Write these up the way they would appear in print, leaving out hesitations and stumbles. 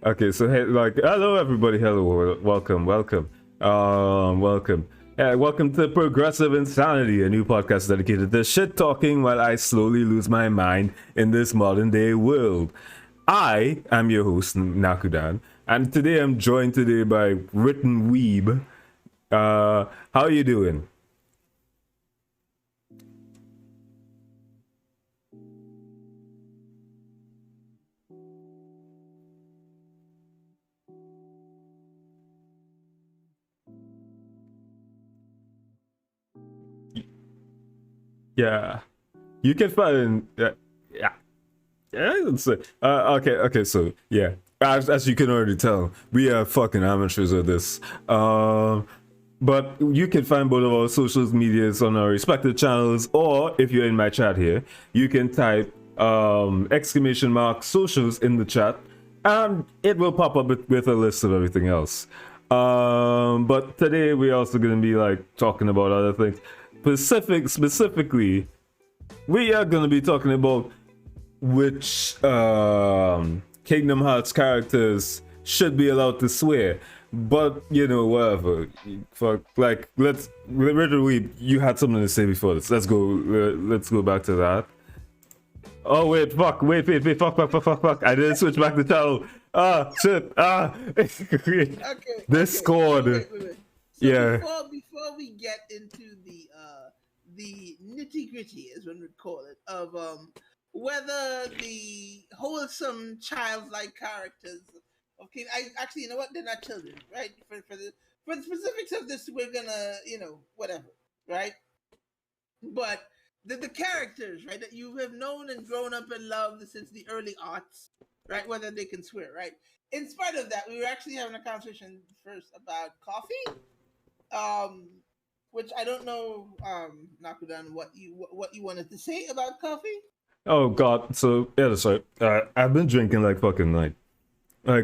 Okay, so hey, like, hello everybody, hello, welcome. Yeah, welcome to Progressive Insanity, a new podcast dedicated to shit talking while I slowly lose my mind in this modern day world. I am your host, Nakudan, and today I'm joined today by writtenweeb. How are you doing? Yeah, you can find yeah. Yeah, okay, so yeah, as you can already tell, we are fucking amateurs at this. But you can find both of our social medias on our respective channels, or if you're in my chat here, you can type exclamation mark socials in the chat, and it will pop up with a list of everything else. But today we're also gonna be like talking about other things. Specifically, we are gonna be talking about which Kingdom Hearts characters should be allowed to swear. But you know, whatever. Fuck, like literally, you had something to say before this. Let's go. Let's go back to that. Oh wait, fuck, wait, fuck. I didn't switch back the channel. Ah, shit. Ah, Okay, Discord. wait. So Yeah. before we get into the nitty gritty, as one would call it, of whether the wholesome childlike characters of King, I actually, you know what, they're not children, right? For the specifics of this, we're gonna, whatever, right? But the characters, right, that you have known and grown up and loved since the early aughts, right, whether they can swear, right? In spite of that, we were actually having a conversation first about coffee, um, which I don't know, Nakudan, what you wanted to say about coffee. Oh god. So yeah, that's right. I've been drinking like fucking like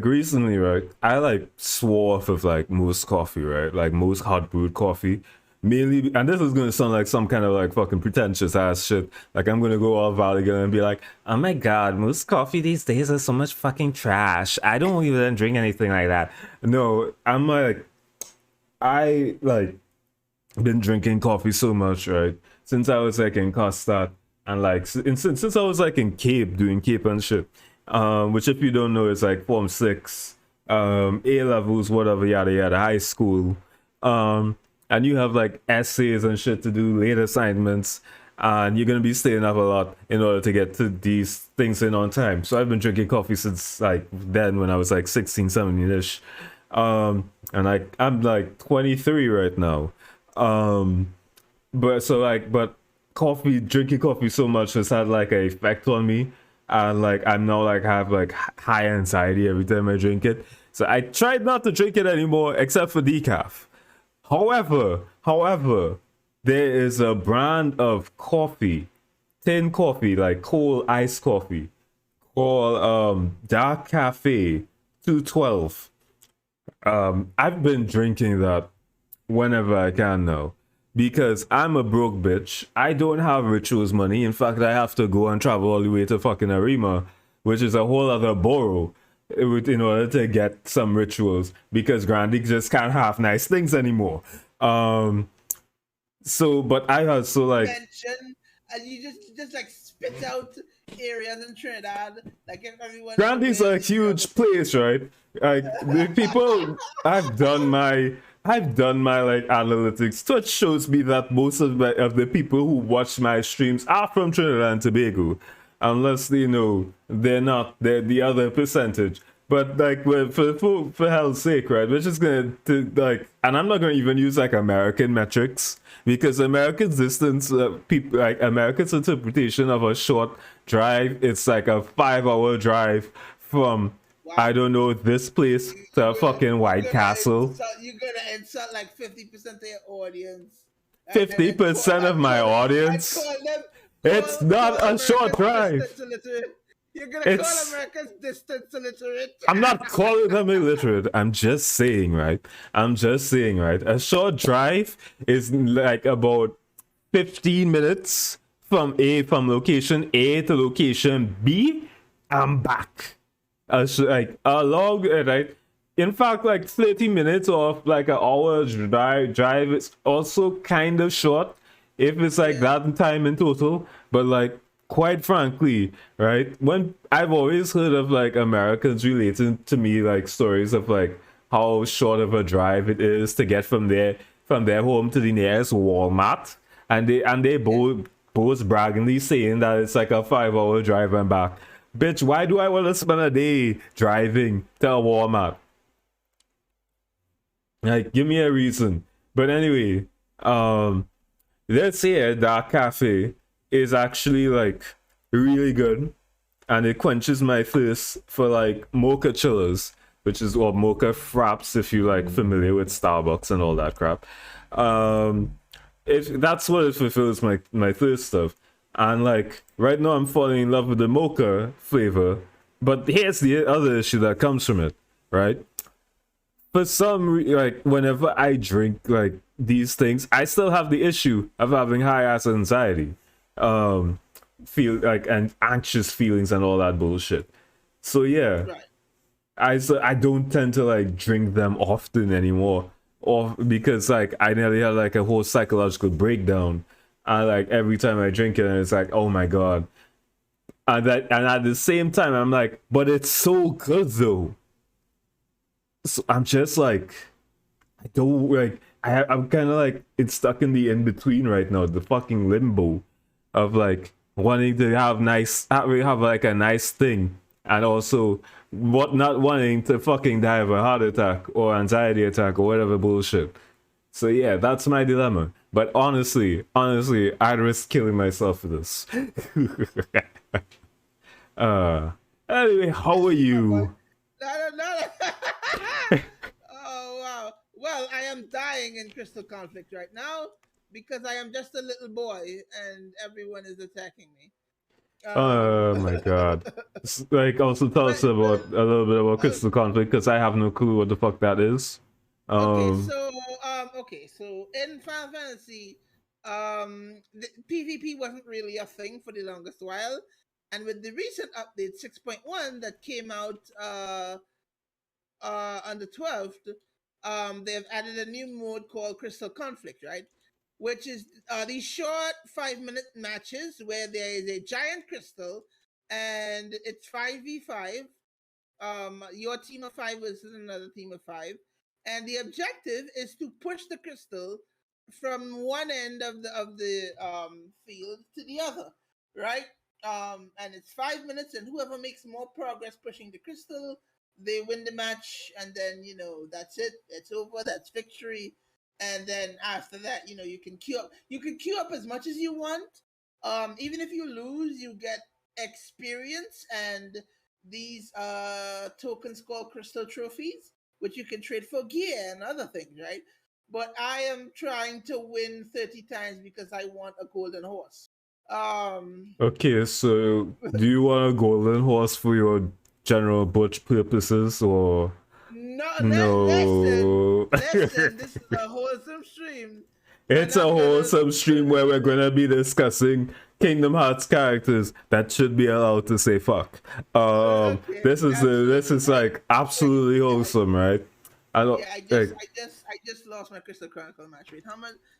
recently, right? I like swore off of like most coffee, right? Like most hot brewed coffee. Mainly, and this is gonna sound like some kind of like fucking pretentious ass shit. Like I'm gonna go all Valigan and be like, "Oh my god, most coffee these days is so much fucking trash. I don't even drink anything like that." No, I'm like, I like been drinking coffee so much, right? Since I was like in Costa and like since I was like in Cape doing Cape and shit. Which if you don't know is like Form 6, A levels, whatever, yada yada, high school. And you have like essays and shit to do, late assignments, and you're gonna be staying up a lot in order to get to these things in on time. So I've been drinking coffee since like then when I was like 16, 17-ish. And I'm like 23 right now. Um, but coffee, drinking coffee so much has had like an effect on me, and like I'm now like have like high anxiety every time I drink it. So I tried not to drink it anymore, except for decaf. However, there is a brand of coffee, tin coffee, like cold iced coffee, called Dark Cafe 212. I've been drinking that whenever I can now. Because I'm a broke bitch. I don't have rituals money. In fact, I have to go and travel all the way to fucking Arima, which is a whole other borough, in order to get some rituals. Because Grandy just can't have nice things anymore. Um. So, but I also like Mention, and you just like spit out areas in Trinidad, like if everyone is Grandy's aware a that you have huge place, right? Like the people, I've done my like analytics. Twitch shows me that most of the people who watch my streams are from Trinidad and Tobago, unless they know they're not. They're the other percentage. But like for hell's sake, right? We're just gonna like, and I'm not gonna even use like American metrics because American distance, people like America's interpretation of a short drive, it's like a 5 hour drive from I wow. don't know this place to a fucking White Castle. You're gonna insult like 50% of your audience, fifty and percent of my audience. call them It's not call a short Americans drive. distance illiterate. You're gonna call It's Americans distance illiterate. I'm not calling them illiterate. I'm just saying, right? I'm just saying, right? A short drive is like about 15 minutes from location A to location B. I'm back. like a long, right? In fact, like 30 minutes or like an hour drive is also kind of short if it's like Yeah. that in time in total. But like, quite frankly, right? When I've always heard of like Americans relating to me like stories of like how short of a drive it is to get from their home to the nearest Walmart, and they Yeah. both braggingly saying that it's like a 5 hour drive and back. Bitch, why do I want to spend a day driving to a Walmart? Like, give me a reason. But anyway, um, let's say that cafe is actually like really good, and it quenches my thirst for like mocha chillers, which is or mocha fraps if you like familiar with Starbucks and all that crap. Um, if that's what it fulfills my thirst of, and like right now I'm falling in love with the mocha flavor. But here's the other issue that comes from it, right? For like whenever I drink like these things, I still have the issue of having high ass anxiety, um, feel like and anxious feelings and all that bullshit. So yeah, Right. I don't tend to like drink them often anymore, or because like I nearly had like a whole psychological breakdown. And like every time I drink it, and it's like, oh my god. And at the same time, I'm like, but it's so good though. So I'm just like, I don't like. I'm kind of like it's stuck in the in between right now, the fucking limbo of like wanting to have like a nice thing, and also what not wanting to fucking die of a heart attack or anxiety attack or whatever bullshit. So yeah, that's my dilemma. But honestly, I'd risk killing myself for this. uh, anyway, how are Oh, boy. you? No, no, no. Oh wow. Well, I am dying in crystal conflict right now because I am just a little boy and everyone is attacking me. Um, Oh my god. Like, also tell us about a little bit about uh, crystal conflict because I have no clue what the fuck that is. okay, Um, so in Final Fantasy, the PvP wasn't really a thing for the longest while, and with the recent update 6.1 that came out on the 12th, they've added a new mode called Crystal Conflict, right? Which is these short 5 minute matches where there is a giant crystal and it's 5v5. Your team of five versus another team of five. And the objective is to push the crystal from one end of the field to the other, right? And it's 5 minutes, and whoever makes more progress pushing the crystal, they win the match, and then that's it. It's over. That's victory. And then after that, you can queue up. You can queue up as much as you want. Even if you lose, you get experience and these tokens called crystal trophies, which you can trade for gear and other things, right? But I am trying to win 30 times because I want a golden horse. Um, okay, so do you want a golden horse for your general butch purposes or no, listen, no? listen. This is a wholesome stream. We're It's a not gonna. wholesome stream where we're gonna be discussing Kingdom Hearts characters that should be allowed to say fuck. Okay, This absolutely. is like absolutely wholesome, right? I don't Yeah, like. I just lost my Crystal Chronicle match rate.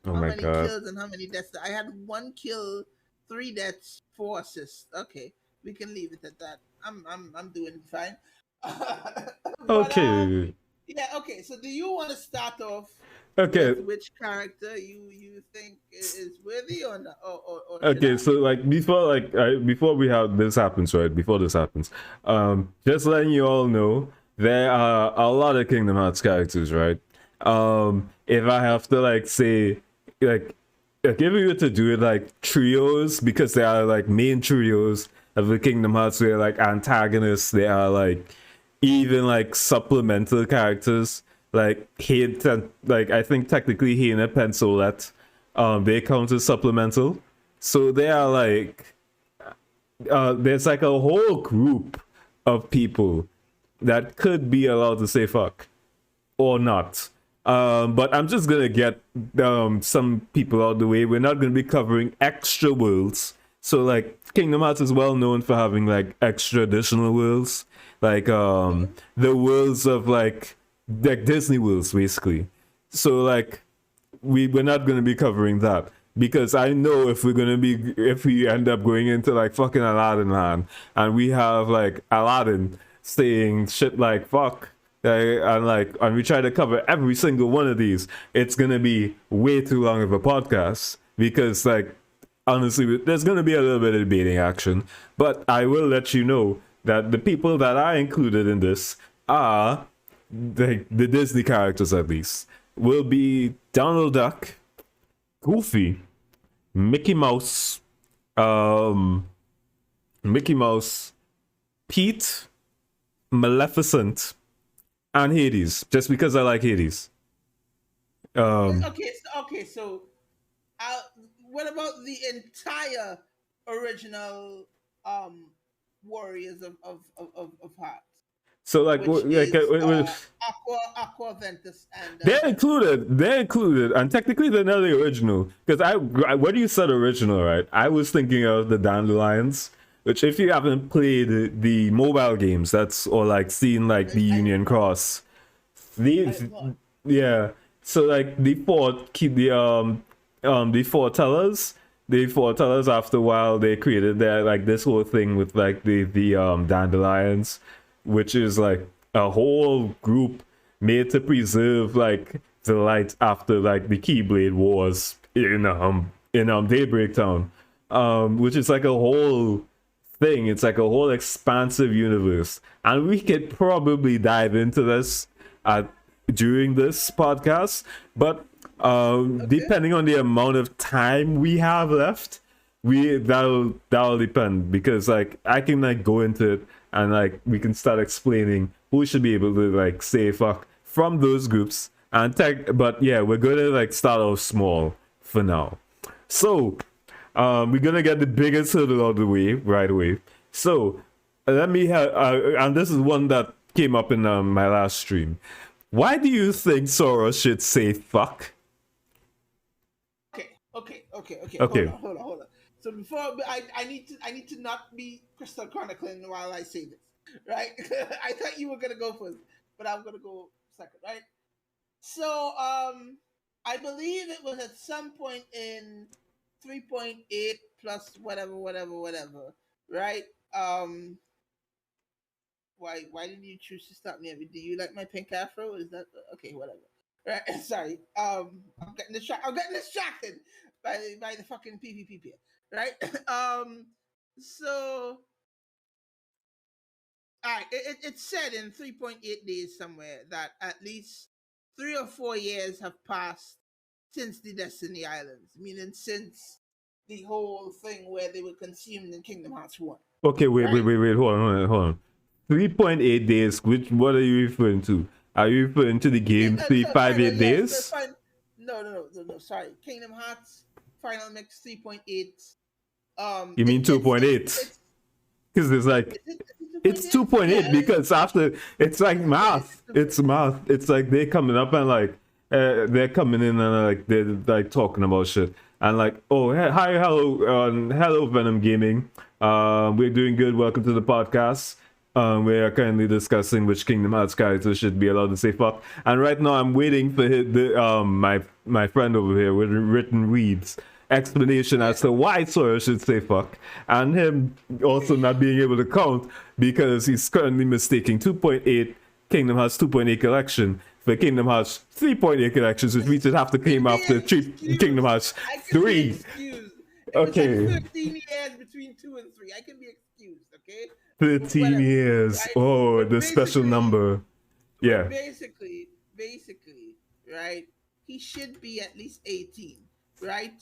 Oh how my many god. kills and how many deaths? I had one kill, three deaths, four assists. Okay, we can leave it at that. I'm doing fine. but Okay. yeah, okay. So do you want to start off Okay. with which character you think is worthy or not, or should Okay, I? so like before we have this happens, right? Before this happens, just letting you all know there are a lot of Kingdom Hearts characters, right? If I have to like say like if you were to do it like trios because they are like main trios of the Kingdom Hearts, they're like antagonists, they are like even like supplemental characters like like I think technically Hina Pencilette they count as supplemental. So they are like there's like a whole group of people that could be allowed to say fuck or not. But I'm just gonna get some people out of the way. We're not gonna be covering extra worlds. So like Kingdom Hearts is well known for having like extra additional worlds. like the worlds of like Disney worlds basically. So like we're not gonna be covering that because I know if we end up going into like fucking Aladdin land and we have like Aladdin saying shit like fuck and we try to cover every single one of these, it's gonna be way too long of a podcast because like honestly there's gonna be a little bit of debating action. But I will let you know that the people that I included in this are the Disney characters at least will be Donald Duck, Goofy, Mickey Mouse, um, Mickey Mouse, Pete, Maleficent, and Hades. Just because I like Hades. Um, Okay, so uh, what about the entire original um Warriors of Hearts, so like, which is Aqua Ventus and they're included, and technically they're not the original. Because when you said original, right, I was thinking of the Dandelions. Which, if you haven't played the mobile games, that's or like seen like the Union Cross, I, the well, yeah. So like the foretellers after a while they created their like this whole thing with like the dandelions, which is like a whole group made to preserve like the light after like the Keyblade Wars in Daybreak Town, which is like a whole thing. It's like a whole expansive universe, and we could probably dive into this at during this podcast. But okay. depending on the amount of time we have left, that'll depend because like I can like go into it and like we can start explaining who should be able to like say fuck from those groups and tech. But yeah, we're gonna like start off small for now. So we're gonna get the biggest hurdle out of the way right away. So let me have, and this is one that came up in my last stream. Why do you think Soros should say fuck? Okay. Hold Okay, on, hold on, hold on. So I need to not be crystal chronicling while I say this, right? I thought you were gonna go first, but I'm gonna go second, right? So I believe it was at some point in 3.8 plus whatever, right? Um, why did you choose to stop me? Do you like my pink afro? Is that okay? Whatever. Right. Sorry. I'm getting distracted by the fucking PvP. Right. So all right. It said in 3.8 days somewhere that at least 3 or 4 years have passed since the Destiny Islands, meaning since the whole thing where they were consumed in Kingdom Hearts 1. okay, Right. wait, hold on. 3.8 days, which, what are you referring to? Are you referring to the game Sorry, no, 358 yes, the days? fine. No. Sorry, Kingdom Hearts Final Mix 3.8. You mean 2.8? Because It's it's 2.8. 2.8 Yeah, because after it's like yeah, math. It's math. It's like they're coming up and like they're coming in and like they're like talking about shit and like oh hi hello Venom Gaming. We're doing good. Welcome to the podcast. We are currently discussing which Kingdom Hearts characters should be allowed to say fuck. And right now, I'm waiting for my friend over here with written weebs explanation yeah. as to why Sawyer should say fuck, and him also not being able to count because he's currently mistaking 2.8 Kingdom Hearts 2.8 collection for Kingdom Hearts 3.8 collections, which means it have to Can came be after Kingdom excused. Hearts I can be 3. excused. It was like Okay, 13 years between 2 and 3. I can be excused. Okay. 13 Whatever. years. Right. Oh, But the special basically, number. but Yeah. basically, right? He should be at least 18, right?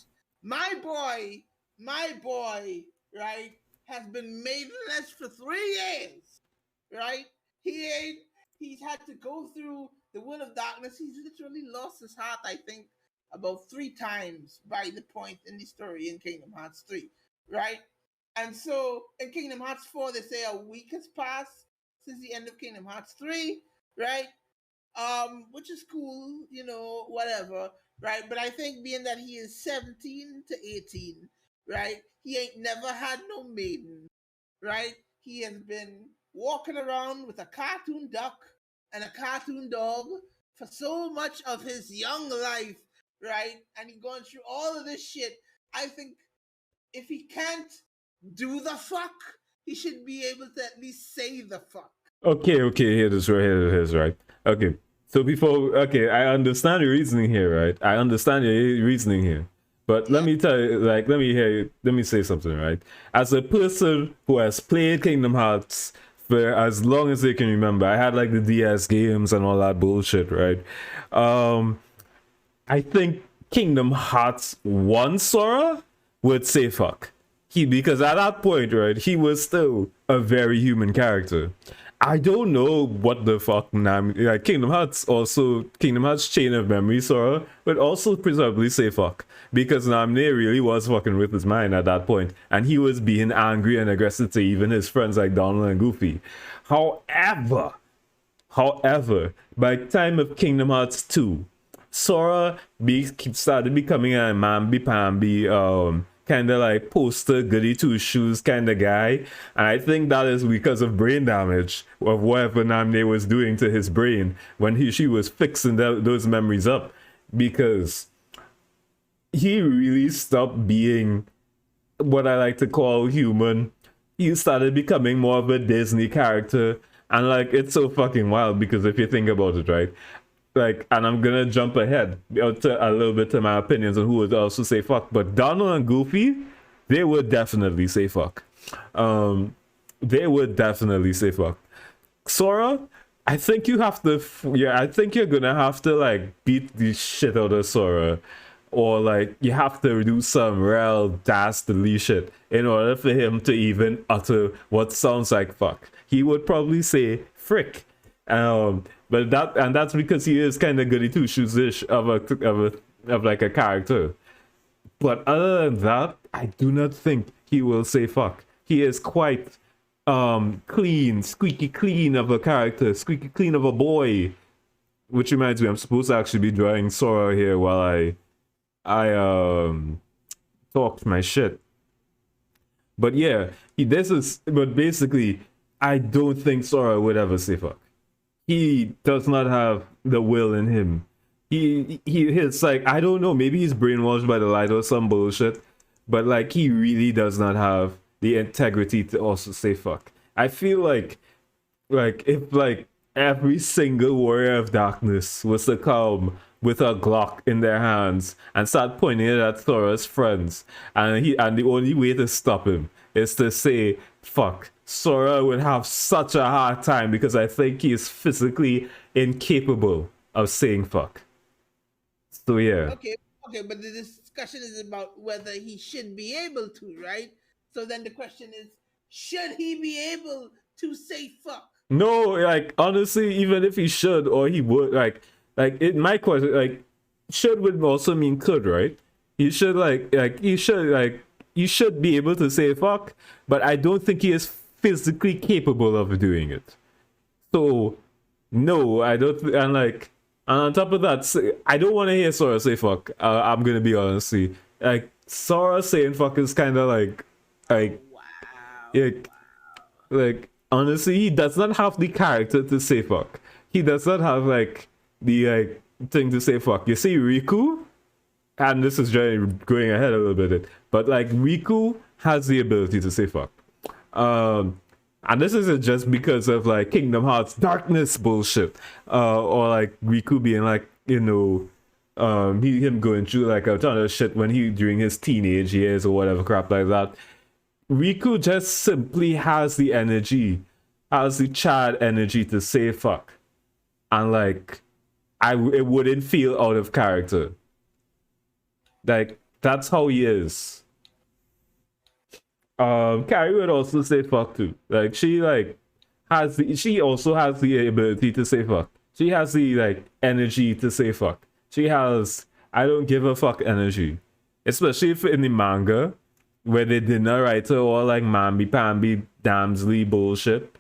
My boy, right, has been maidenless for 3 years, right? He ain't. He's had to go through the will of darkness. He's literally lost his heart, I think, about 3 times by the point in the story in Kingdom Hearts 3, right? And so in Kingdom Hearts 4, they say a week has passed since the end of Kingdom Hearts 3, right? Which is cool, whatever, right? But I think being that he is 17 to 18, right? He ain't never had no maiden, right? He has been walking around with a cartoon duck and a cartoon dog for so much of his young life, right? And he going through all of this shit. I think if he can't do the fuck, he should be able to at least say the fuck. Okay, here it is, right? Okay. So before, okay, I understand your reasoning here, right? I understand your reasoning here. But let me tell you, like, let me say something, right? As a person who has played Kingdom Hearts for as long as they can remember, I had like the DS games and all that bullshit, right? I think Kingdom Hearts 1 Sora would say fuck. Because at that point, right, he was still a very human character. I don't know what the fuck like Kingdom Hearts Chain of Memory Sora would also presumably say fuck. Because Namne really was fucking with his mind at that point, and he was being angry and aggressive to even his friends like Donald and Goofy. However, by the time of Kingdom Hearts 2, Sora started becoming a mamby-pamby, kind of like poster goody two shoes kind of guy, and I think that is because of brain damage of whatever Namne was doing to his brain when she was fixing those memories up, because he really stopped being what I like to call human. He started becoming more of a Disney character, and like it's so fucking wild because if you think about it, right? Like, and I'm gonna jump ahead to a little bit to my opinions on who would also say fuck, but Donald and Goofy, they would definitely say fuck. They would definitely say fuck. Sora, I think you have to, I think you're gonna have to like beat the shit out of Sora, or like you have to do some real dastardly shit in order for him to even utter what sounds like fuck. He would probably say frick. But that's because he is kind of goody two shoes-ish of like a character. But other than that, I do not think he will say fuck. He is quite clean, squeaky clean of a character, squeaky clean of a boy. Which reminds me, I'm supposed to actually be drawing Sora here while I talk my shit. But yeah, but basically, I don't think Sora would ever say fuck. He does not have the will in him. It's like, I don't know, maybe he's brainwashed by the light or some bullshit, but like he really does not have the integrity to also say fuck. I feel like if like every single warrior of darkness was to come with a Glock in their hands and start pointing it at Thora's friends, and the only way to stop him is to say fuck, Sora would have such a hard time because I think he is physically incapable of saying fuck. So yeah. Okay, but the discussion is about whether he should be able to, right? So then the question is, should he be able to say fuck? No, like honestly, even if he should or he would, like it my question, like should would also mean could, right? He should he should be able to say fuck, but I don't think he is physically capable of doing it. So no, I don't. And on top of that, I don't want to hear Sora say fuck. I'm gonna be honest. Like Sora saying fuck is kind of Wow. like honestly, he does not have the character to say fuck. He does not have like the thing to say fuck. You see Riku, and this is going ahead a little bit, but like Riku has the ability to say fuck. And this isn't just because of like Kingdom Hearts darkness bullshit, or like Riku being like, you know, him going through like a ton of shit when during his teenage years or whatever crap like that. Riku just simply has the energy, has the Chad energy to say fuck, and like, it wouldn't feel out of character. Like that's how he is. Carrie would also say fuck too. Like she also has the ability to say fuck. She has the like energy to say fuck. She has I don't give a fuck energy. Especially if in the manga where they did not write her all like mamby pamby damsly bullshit.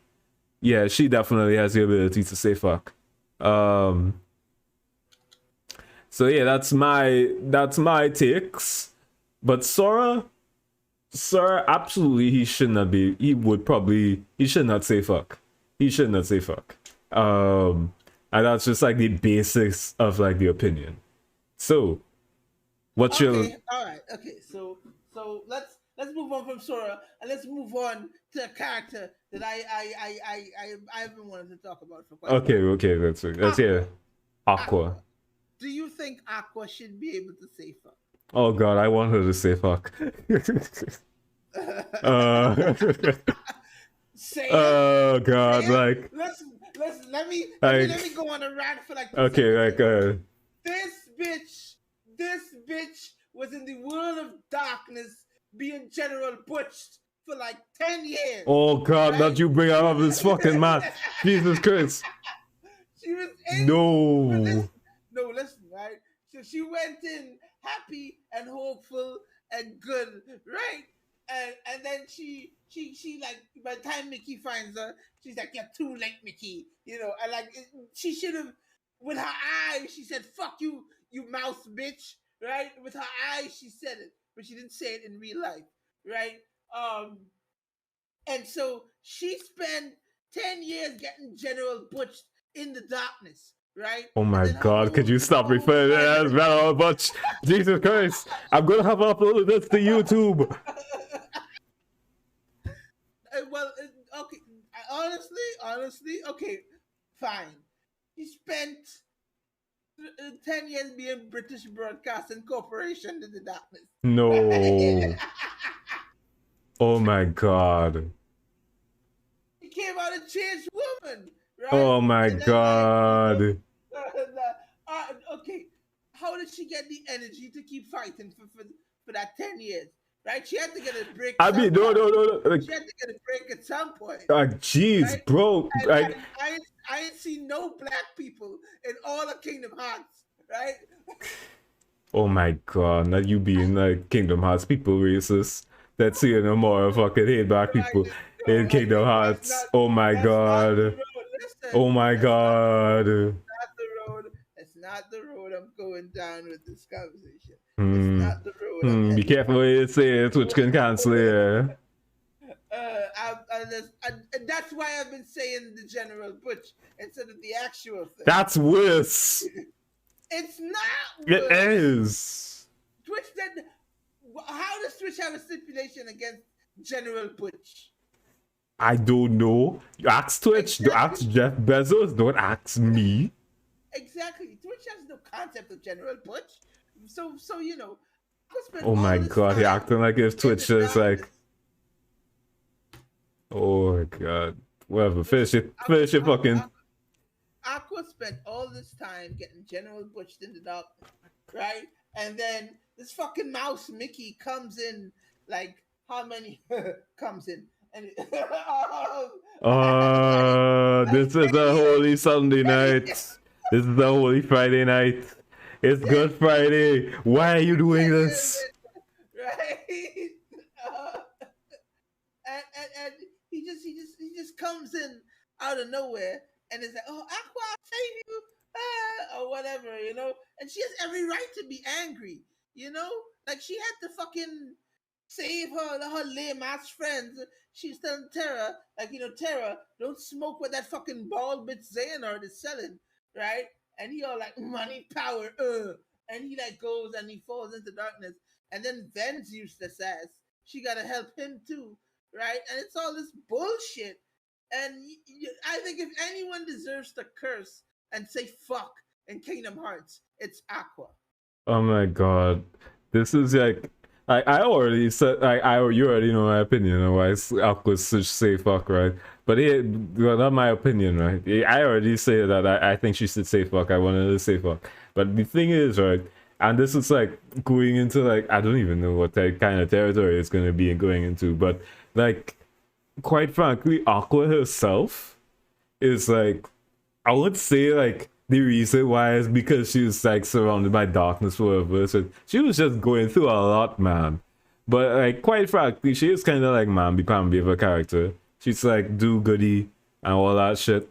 Yeah, she definitely has the ability to say fuck. So yeah, that's my takes. But Sora, absolutely he should not say fuck. he should not say fuck. And that's just like the basics of like the opinion. So, what's your Okay, all right. Okay, so let's move on from Sora and let's move on to a character that I've been wanting to talk about for quite a okay? while. Okay, let's hear Aqua. Aqua. Do you think Aqua should be able to say fuck? Oh God, I want her to say fuck. uh, Say oh it. God, Say it. like Let me go on a rant for like 2 okay, seconds. like This bitch was in the world of darkness being General Butched for like 10 years. oh God, right? not you bring up this fucking man. Jesus Christ. She was in No. No, listen, right? So she went in happy and hopeful and good, right? And then she like by the time Mickey finds her, she's like, "You're too late, Mickey." You know, and like she should have, with her eyes, she said, "Fuck you, you mouse bitch." Right? With her eyes, she said it, but she didn't say it in real life, right? And so she spent 10 years getting General Butched in the darkness, right? Oh my And then her God, could you stop whole referring to that as General Butch? Jesus Christ. I'm gonna have to upload this to YouTube. Well, okay. Honestly, okay, fine. He spent 10 years being British Broadcasting Corporation in the darkness. No. Oh my God. He came out a changed woman, right? Oh my And then, God. okay, how did she get the energy to keep fighting for that 10 years? Right? She had to get a break. I mean, no. Like, she had to get a break at some point. jeez, right? bro. Like, and I ain't seen no black people in all of Kingdom Hearts, right? oh my God, not you being like Kingdom Hearts people racist. That's see no more fucking hate black people in Kingdom Hearts. Oh my God. Oh my God. It's not the road I'm going down with this conversation. It's not the road. Be careful what you say, Twitch can cancel you. That's why I've been saying the General Butch instead of the actual thing. That's worse. It's not worse. It is. Twitch did. How does Twitch have a stipulation against General Butch? I don't know. You ask Twitch. Exactly. Ask Jeff Bezos. Don't ask me. Exactly. Twitch has no concept of General Butch. So you know. Oh my God, he acting like if Twitch is like. Oh my God. Whatever. Finish it fucking. Aqua spent all this time getting General Butched in the darkness, right? And then this fucking mouse Mickey comes in like how many comes in and this is a holy Sunday night. This is a holy Friday night. It's Good Friday. Why are you doing this? Right? And he just comes in out of nowhere and is like, "Oh, Aqua, I'll save you," or whatever, you know. And she has every right to be angry, you know. Like she had to fucking save her lame ass friends. She's telling Terra, like, you know, Terra, don't smoke what that fucking bald bitch Xehanort is selling, right? And he all like, money, power, and he like goes and he falls into darkness. And then Ven's useless ass, she gotta help him too, right? And it's all this bullshit. And I think if anyone deserves to curse and say fuck in Kingdom Hearts, it's Aqua. Oh my God, this is like I already said you already know my opinion on why Aqua should say fuck, right? But well, not my opinion, right? I already say that I think she should say fuck. I wanted to say fuck, but the thing is, right? And this is like going into like I don't even know what kind of territory it's gonna be going into, but like quite frankly, Aqua herself is like I would say like the reason why is because she was like surrounded by darkness or whatever. So she was just going through a lot, man. But like quite frankly, she is kind of like mamby-pamby of a character. She's like do goody and all that shit.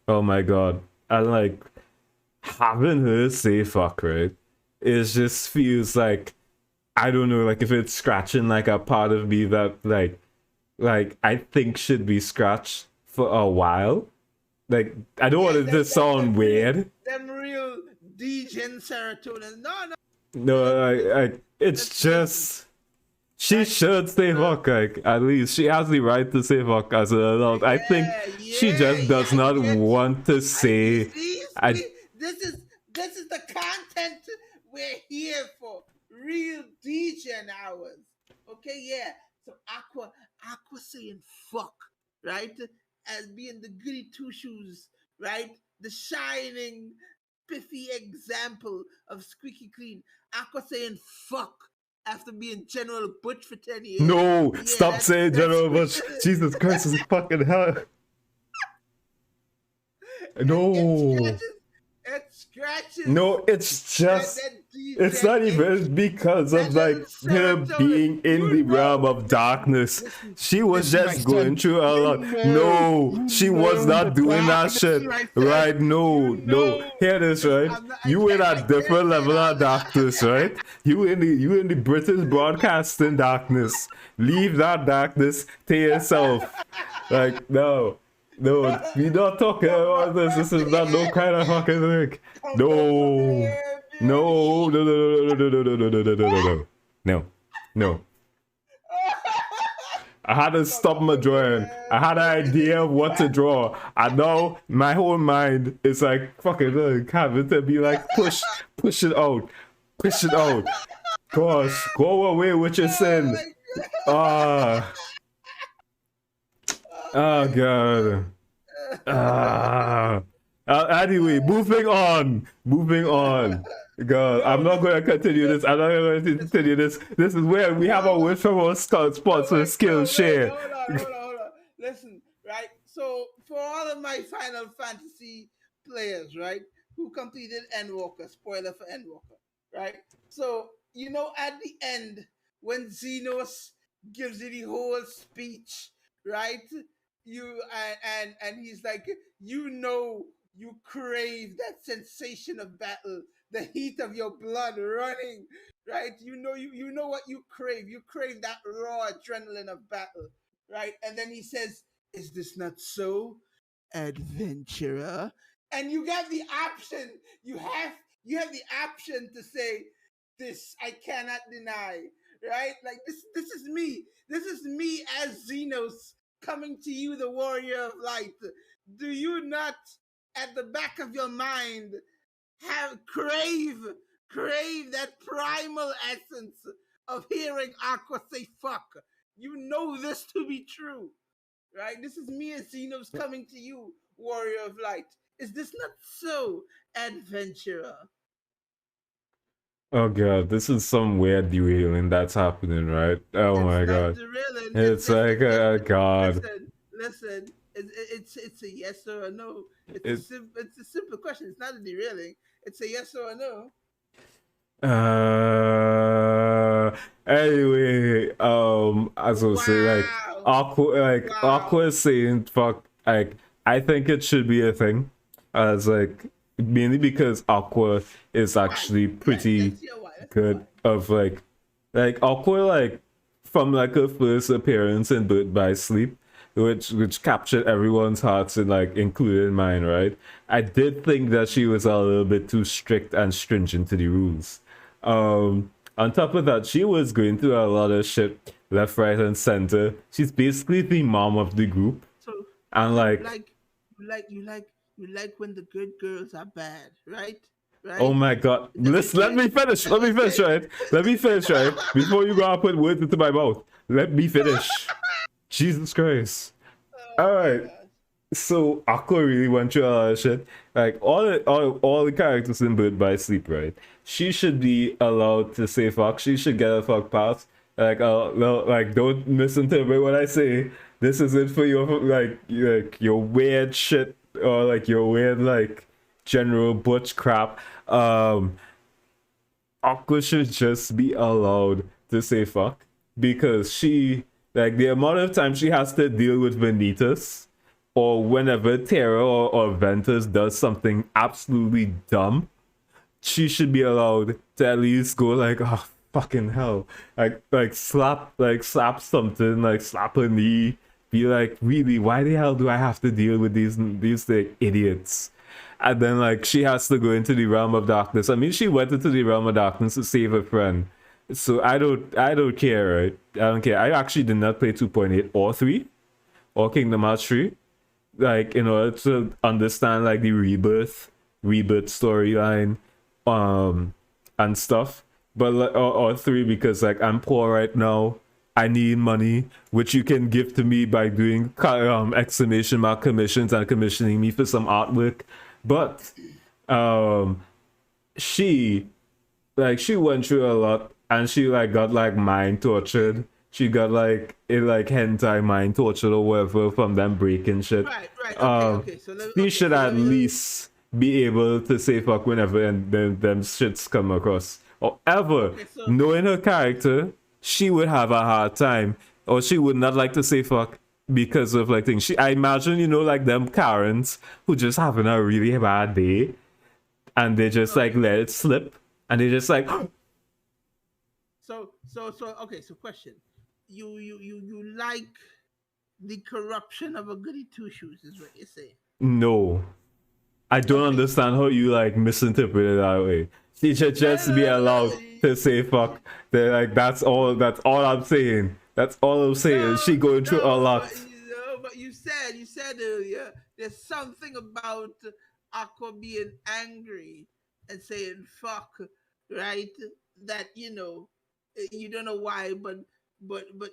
Oh my God. And like having her say fuck, right? It just feels like I don't know, like if it's scratching like a part of me that like I think should be scratched for a while. Like, I don't Yeah, want it to sound weird. them real degen serotonin. No, No, it's listen, just she right? should say fuck. Like, at least she has the right to say fuck as an adult. I think she just Yeah, does I not get you. want to You say. I see, this is the content we're here for. Real degen hours. Okay, yeah. So Aqua saying fuck, right? As being the goody two shoes, right? The shining, piffy example of squeaky clean. Aqua saying fuck after being General Butch for 10 years. No, Yeah, stop saying that's General Bush. Jesus Christ, is fucking hell. it No. scratches it scratches No, it's just that it's degen not itch, even because that of little like her serotonin. being in You the know, realm of darkness. listen, She was listen, my just going son. through a lot. No, You she was know the not doing that darkness, shit. my son. Right? No, You no. know. Hear this, Listen, right? I'm not, You in I a can't different say it level out of darkness, loud. right? You in the British broadcasting darkness. Leave that darkness to yourself. Like, no. No, we not talking about this. This is not no kind of fucking thing. Come over No. here, No, beauty. no, no, no, no, no, no, no, no, no, no, no, no, no, no. I had to Come stop my over drawing. I here, had an beauty. idea of what to draw. I know my whole mind is like fucking having to be like push it out, push it out. Gosh, go away with your Oh sin. my god. Ah, Oh oh my god. Ah. Anyway, moving on. Moving on. God, Yo, I'm not going to continue this. I'm not going to listen. continue this. This is where we have a Hold word on. from our Oh sponsor, my god, wait, Skillshare. hold on. Listen, right? So for all of my Final Fantasy players, right, who completed Endwalker, spoiler for Endwalker, right? So you know at the end when Xenos gives you the whole speech, right? You and he's like, you know, you crave that sensation of battle, the heat of your blood running, right? You know what you crave. You crave that raw adrenaline of battle, right? And then he says, "Is this not so, adventurer?" And you have the option. You have the option to say, "This I cannot deny." Right? Like this is me. This is me as Xenos coming to you, the warrior of light. Do you not, at the back of your mind, have crave that primal essence of hearing Aqua say fuck? You know this to be true, right? This is me as Xenos coming to you, warrior of light. Is this not so, adventurer? Oh god, this is some weird derailing that's happening, right? Oh It's my not god. derailing. It's like, oh god. Listen. It's a yes or a no. It, It's a simple question. It's not a derailing. It's a yes or a no. anyway, as I was saying, Wow. Aqua Wow. is saying fuck, like, I think it should be a thing. As like, mainly because Aqua is Why? actually pretty Let's hear why. Let's hear why. good of like Aqua, like from like her first appearance in Birth by Sleep, which captured everyone's hearts and like including mine, right? I did think that she was a little bit too strict and stringent to the rules. On top of that, she was going through a lot of shit left, right, and center. She's basically the mom of the group, So and so like, you like when the good girls are bad, right? oh Right? my god, Is that what listen, you're let saying? me finish. Is that Let what me you're finish, saying? right? Let me finish, right? Before you go and put words into my mouth, let me finish. Jesus Christ. Oh All my right. gosh. So Aqua really went through a lot of shit. Like all the characters in Bird by Sleep, right? She should be allowed to say fuck. She should get a fuck pass. Like no, like don't misinterpret what I say. This isn't for your like your weird shit or like your weird like general butch crap. Aqua should just be allowed to say fuck because she like the amount of time she has to deal with Vanitas or whenever Terra or Ventus does something absolutely dumb, she should be allowed to at least go like, oh fucking hell, like slap something, like slap her knee, be like, really, why the hell do I have to deal with these like, idiots? And then like she has to go into the realm of darkness. I mean, she went into the realm of darkness to save a friend. So I don't care, right? I don't care. I actually did not play 2.8 or 3 or Kingdom Hearts 3, like in order to understand like the rebirth storyline, and stuff. But or 3 because like I'm poor right now. I need money, which you can give to me by doing exclamation mark commissions and commissioning me for some artwork. But she she went through a lot, and she like got like mind tortured. She got like hentai mind tortured or whatever from them breaking shit. Right. Okay. So She should at least be able to say fuck whenever and them shits come across. However, so knowing her character, she would have a hard time, or she would not like to say fuck because of like things. I imagine, like them Karens who just having a really bad day, and they just like let it slip, and they just like. So okay. So question: you like the corruption of a goody two shoes? Is what you're saying? No, I don't Okay. understand how you like misinterpret it that way. She should just be allowed to say fuck. They're like that's all. That's all I'm saying. That's all I'm saying. She going through a lot. But you said earlier there's something about Aqua being angry and saying fuck, right? That you don't know why, but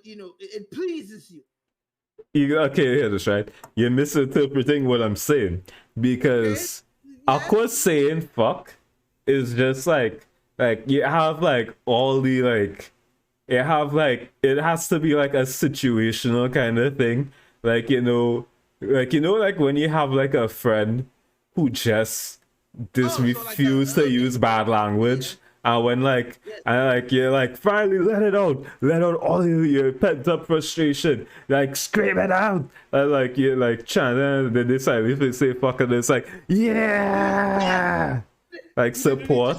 it pleases you. Okay, hear this right. You're misinterpreting what I'm saying because Aqua saying fuck is just like you have like all the like you have like it has to be like a situational kind of thing, like like when you have like a friend who just refuse to use bad language. And when you're like finally let out all your pent up frustration, like scream it out, and like you're like trying to then decide if they say fuck, and it's like yeah, like support.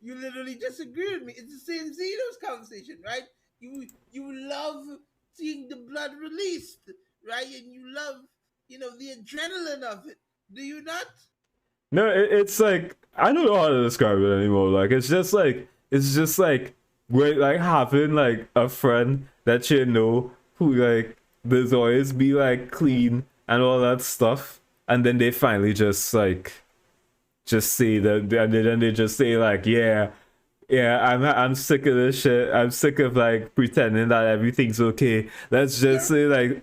You literally disagree with me. It's the same Xenos conversation, right? You love seeing the blood released, right? And you love the adrenaline of it. Do you not? No, it's like I don't know how to describe it anymore. Like it's just like we're like having like a friend that who like there's always be like clean and all that stuff, and then they finally just say that, and then they just say like yeah, I'm sick of this shit. I'm sick of like pretending that everything's okay. Let's just say like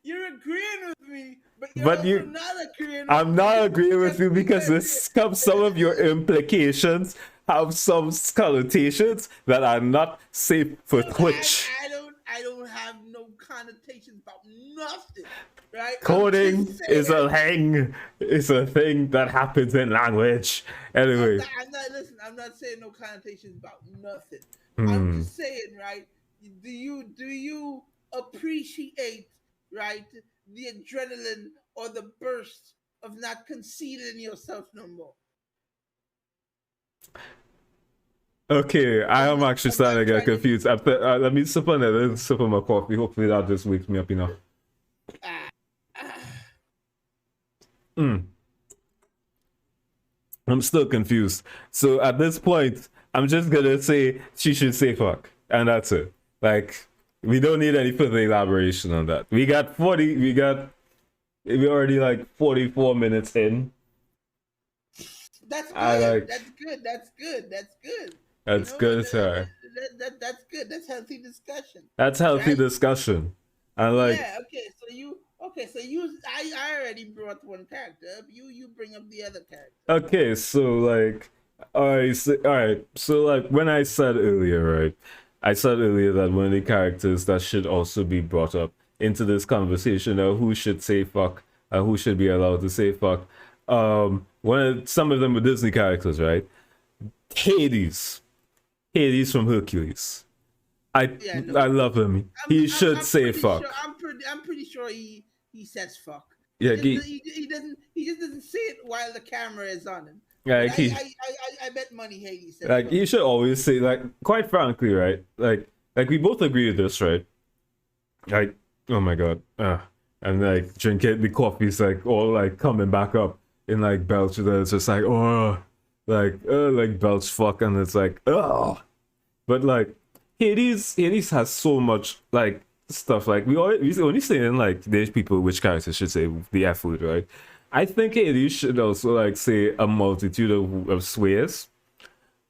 You're agreeing with me. But I'm not agreeing with you because some of your implications have some connotations that are not safe for Twitch. I don't have no connotations about nothing, right? Coding is a thing. It's a thing that happens in language. Anyway. I'm not saying no connotations about nothing. I'm just saying, right? Do you appreciate, right, the adrenaline or the burst of not concealing yourself no more? Okay, I am actually starting to get confused. Let me sip on it. Let me sip on my coffee. Hopefully that just wakes me up enough. I'm still confused. So at this point, I'm just gonna say she should say fuck, and that's it. Like we don't need any further elaboration on that. We already like 44 minutes in. That's good. That's good, sir. That's good. That's healthy discussion. That's healthy discussion. And like I already brought one character up. You bring up the other character. Okay, so like alright, so like when I said earlier, right? I said earlier that one of the characters that should also be brought up into this conversation of who should say fuck, who should be allowed to say fuck. Some of them were Disney characters, right? Hades from Hercules. I love him. He should say fuck. I'm pretty sure he says fuck. Yeah, he just doesn't say it while the camera is on him. Like I bet money Hades says like fuck. he should always say, like, quite frankly, right? Like we both agree with this, right? Like Oh my god. And like drinking the coffee's like all like coming back up in like belch. It's just like belch fuck, and it's like oh. But like Hades has so much like stuff. Like we only saying like there's people which characters should say the F word, right? I think Hades should also like say a multitude of swears,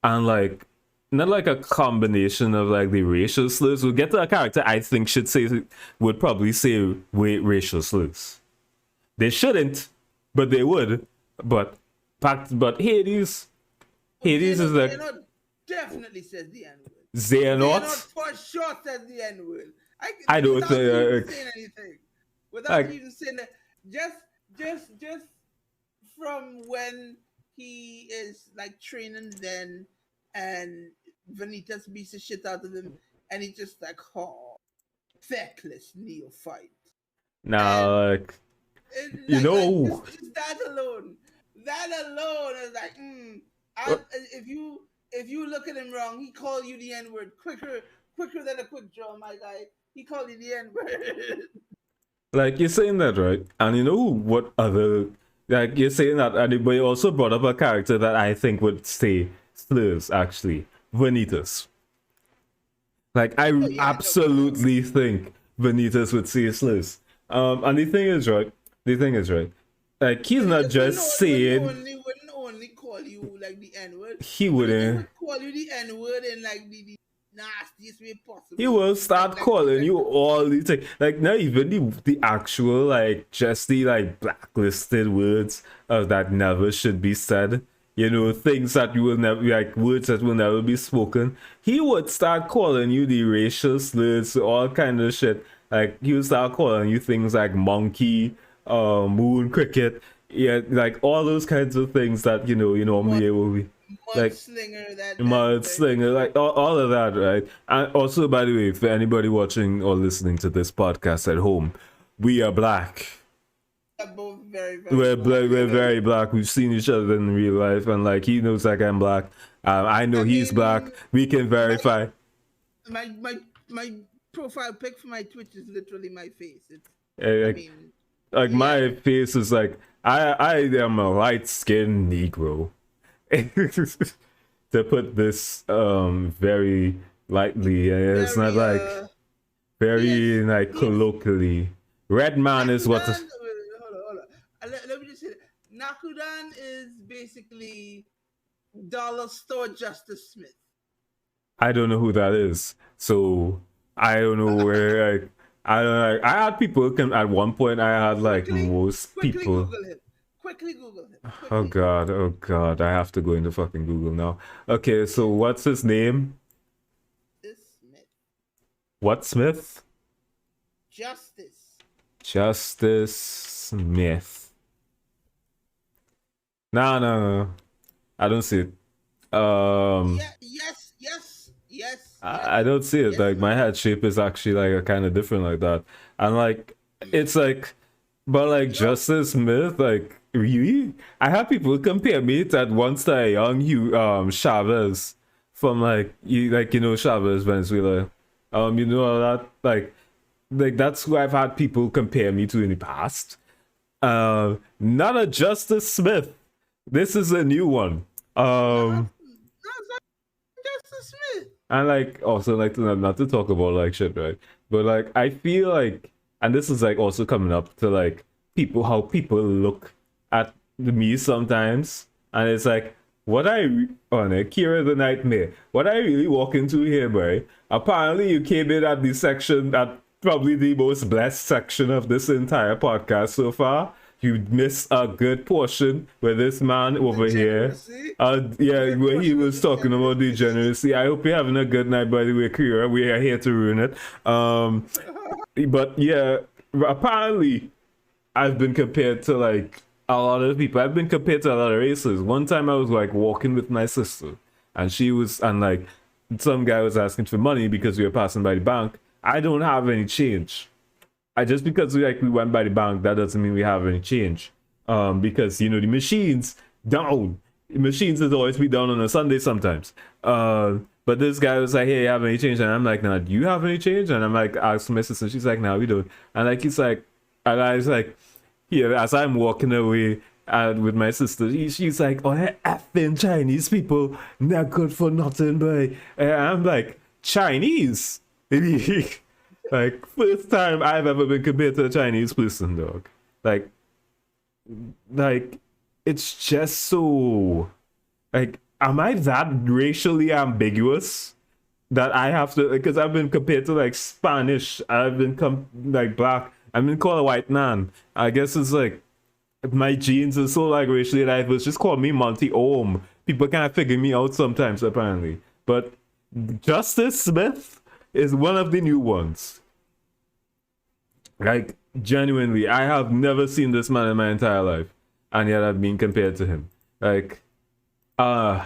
and like not like a combination of like the racial slurs. We'll get to a character I think should say would probably say racial slurs. They shouldn't, but they would. But Hades is like Xehanort definitely says the N word. Xehanort. Xehanort for sure says the N word. I don't without even think saying anything. Without like, even saying that. Just from when he is like training then and Vanitas beats the shit out of him and he's just like, oh, feckless neophyte. now like you Like, know just that alone is like, if you look at him wrong, he called you the N word quicker than a quick draw, my guy. He called you the N word. like you're saying that, right? And you know what other like you're saying that, and but you also brought up a character that I think would say slurs actually. Vanitas. Like I absolutely think Vanitas would say slurs. And the thing is right. Like he's not just saying. He wouldn't only call you like the N word. He He wouldn't. would call you the N word in like the nastiest way possible. He will start calling you all the time. Like not even the actual like just the like blacklisted words of that never should be said. You know, things that you will never like words that will never be spoken. He would start calling you the racial slurs, all kind of shit. Like he would start calling you things like monkey, moon cricket, yeah, like all those kinds of things that you normally will be like mudslinger, like all of that, right? And also, by the way, for anybody watching or listening to this podcast at home, we are black. Both very, We're very black. We've seen each other in real life, and like he knows like I'm black. I know he's black. We can verify. My profile pic for my Twitch is literally my face. Like my face is like I am a light skinned Negro. To put this very lightly, it's not like very like colloquially. Red man is what. Hold on. Let me just say that. Nakudan is basically dollar store Justice Smith. I don't know who that is, so I don't know where. Like, I had people at one point. I had like most people. Quickly Google him. Oh god, I have to go into fucking Google now. Okay, so what's his name? Smith. What Smith? Justice Smith. No. I don't see it. Yes. I don't see it. Like my head shape is actually like a kind of different like that. And like it's like but like Justice Smith, like really? I have people compare me to that once to a young Chavez from like Chavez, Venezuela. You know all that like that's who I've had people compare me to in the past. Not a Justice Smith. This is a new one. No, it's not Justice Smith. And like also like not to talk about like shit, right? But like I feel like, and this is like also coming up to like how people look at me sometimes, and it's like what Kira the Nightmare, what I really walk into here, boy. Apparently you came in at the section at probably the most blessed section of this entire podcast so far. You missed a good portion where this man over here, where he was talking about degeneracy. I hope you're having a good night, by the way, Kira. We are here to ruin it. But yeah, apparently, I've been compared to like a lot of people. I've been compared to a lot of races. One time I was like walking with my sister, and like some guy was asking for money because we were passing by the bank. I don't have any change. Just because we went by the bank, that doesn't mean we have any change. Because the machines down. Machines is always be down on a Sunday sometimes. But this guy was like, "Hey, you have any change?" And I'm like, "No, do you have any change?" And I'm like, asking my sister. She's like, "No, we don't." And like, he's like, and I was like, here as I'm walking away and with my sister, she's like, "Oh, effing Chinese people, not good for nothing, boy." And I'm like, Chinese? Like, first time I've ever been compared to a Chinese person, dog. Like, like, it's just so, like, am I that racially ambiguous that I have to, because I've been compared to like Spanish, I've been like black, I've been called a white man. I guess it's like my genes are so like racially diverse. Just call me Monty Ohm. People can't figure me out sometimes, apparently. But Justice Smith is one of the new ones. Like, genuinely, I have never seen this man in my entire life, and yet I've been compared to him. Like, bro,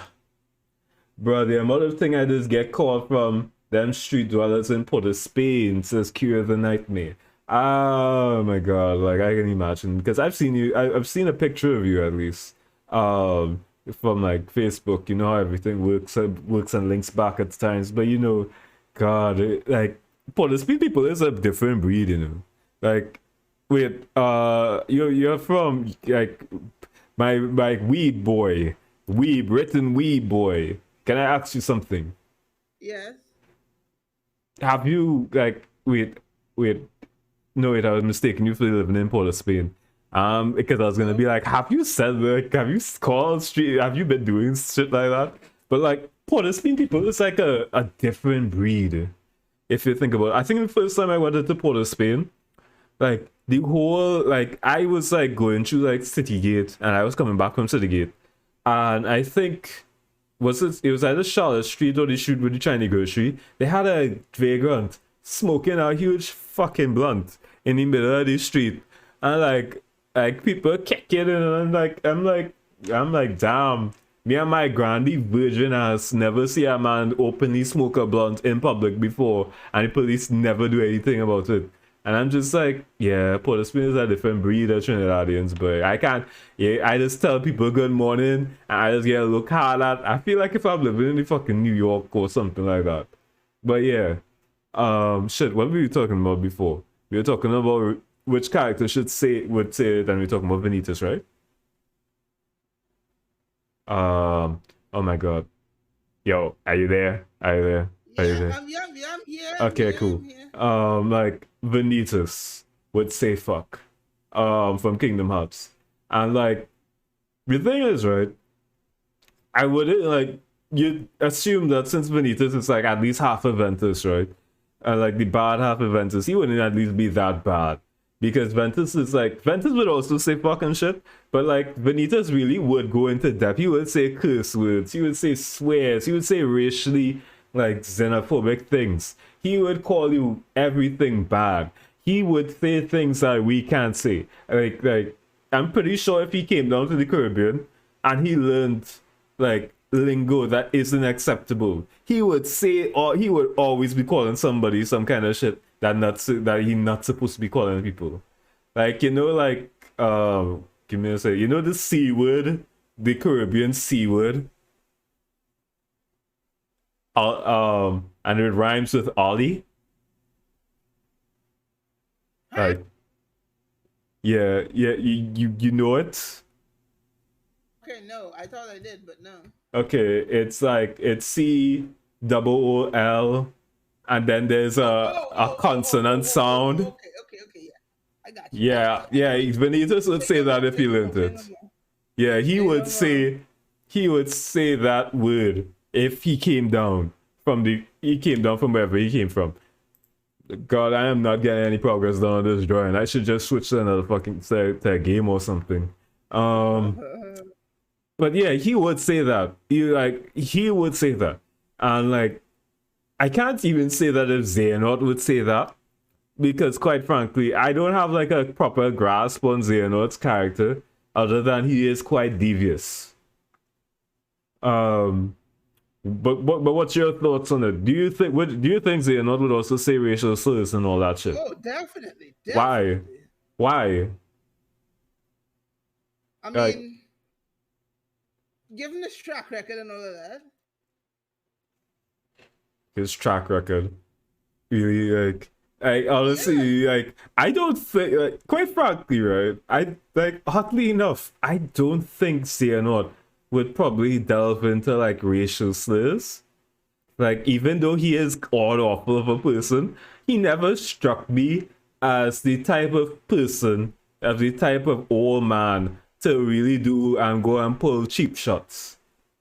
the amount of thing I just get caught from them street dwellers in Port of Spain says cure the nightmare. Oh my god, like I can imagine because I've seen you. I've seen a picture of you at least, from like Facebook. You know how everything works and links back at times. But you know, God, like Port of Spain people is a different breed. You know, like wait, you're from like my weed boy, weeb written weed boy. Can I ask you something? Yes. Have you like wait no wait I was mistaken. You feel living in Port of Spain. Because I was gonna be like, have you said like have you called street have you been doing shit like that? But like Port of Spain people, it's like a different breed. If you think about it. I think the first time I went to Port of Spain, like the whole like I was like going through like City Gate and I was coming back from City Gate. And I think it was either Charlotte Street or the street with the Chinese grocery. They had a vagrant smoking a huge fucking blunt in the middle of the street. And like people kicking and I'm like, damn. Me and my grandy virgin has never see a man openly smoke a blunt in public before and the police never do anything about it. And I'm just like, yeah, Port of Spain is a different breed of Trinidadians, but I can't. Yeah, I just tell people good morning, and I just get a look hard at. I feel like if I'm living in the fucking New York or something like that. But yeah, shit. What were we talking about before? We were talking about which character would say it, and we are talking about Vanitas, right? Oh my god, yo, are you there? Are you there? Are you Yeah, there? I'm here. Okay, cool. I'm here. Like Vanitas would say fuck, from Kingdom Hearts, and like the thing is, right? I wouldn't like you assume that since Vanitas is like at least half Aventus, right? And like the bad half Aventus, he wouldn't at least be that bad. Because Ventus is like Ventus would also say fucking shit, but like Vanitas really would go into depth. He would say curse words, he would say swears, he would say racially like xenophobic things. He would call you everything bad. He would say things that we can't say. Like I'm pretty sure if he came down to the Caribbean and he learned like lingo that isn't acceptable, he would say or he would always be calling somebody some kind of shit that he not supposed to be calling people. Like you know, like give me a second. You know the C word, the Caribbean C word. And it rhymes with Ollie. Huh? Like yeah, you know it. Okay, no, I thought I did, but no. Okay, it's like it's COOL, and then there's a consonant sound. Okay, yeah. I got you. Yeah, Benitez would say that if he learned Say it. no more. Yeah, Say no more. he would say that word if he came down from wherever he came from. God, I am not getting any progress done on this drawing. I should just switch to another fucking to a game or something. But yeah, he would say that. He would say that. And like I can't even say that if Xehanort would say that. Because quite frankly, I don't have like a proper grasp on Xehanort's character, other than he is quite devious. But what's your thoughts on it? Do you think Xehanort would also say racial slurs and all that shit? Oh, definitely. Why? Why? I Like, mean, given his track record and all of that, his track record. Really, like honestly, like I don't think, like, quite frankly, right? I like, oddly enough, I don't think Xehanort would probably delve into like racial slurs. Like, even though he is god awful of a person, he never struck me as the type of person, as the type of old man to really do and go and pull cheap shots.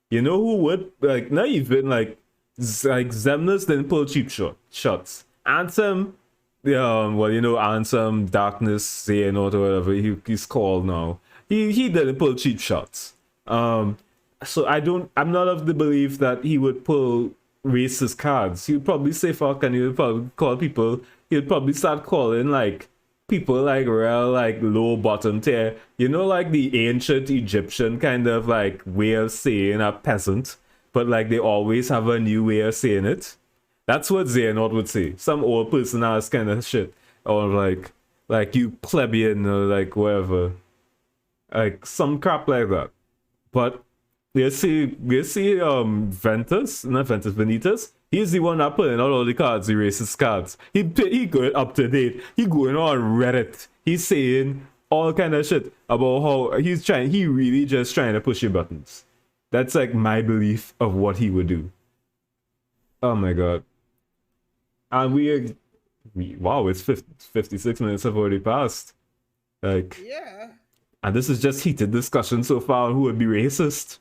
You know who would? Like, not even like, like Zemnis didn't pull cheap shots. Ansem, well, you know, Ansem, Darkness, Xehanort, or whatever he's called now. He didn't pull cheap shots. So I'm not of the belief that he would pull racist cards. He would probably say fuck, and he would probably call people. He would probably start calling like people like real like low bottom tier. You know, like the ancient Egyptian kind of like way of saying a peasant, but like they always have a new way of saying it. That's what Xehanort would say. Some old person ass kind of shit, or like you plebeian, or like whatever, like some crap like that. But Ventus, not Ventus, Vanitas. He's the one that putting out all the cards, the racist cards. He going up to date. He going on Reddit. He's saying all kind of shit about how he really just trying to push your buttons. That's like my belief of what he would do. Oh my god. And wow, it's 56 minutes have already passed. Like, Yeah. and this is just heated discussion so far on who would be racist.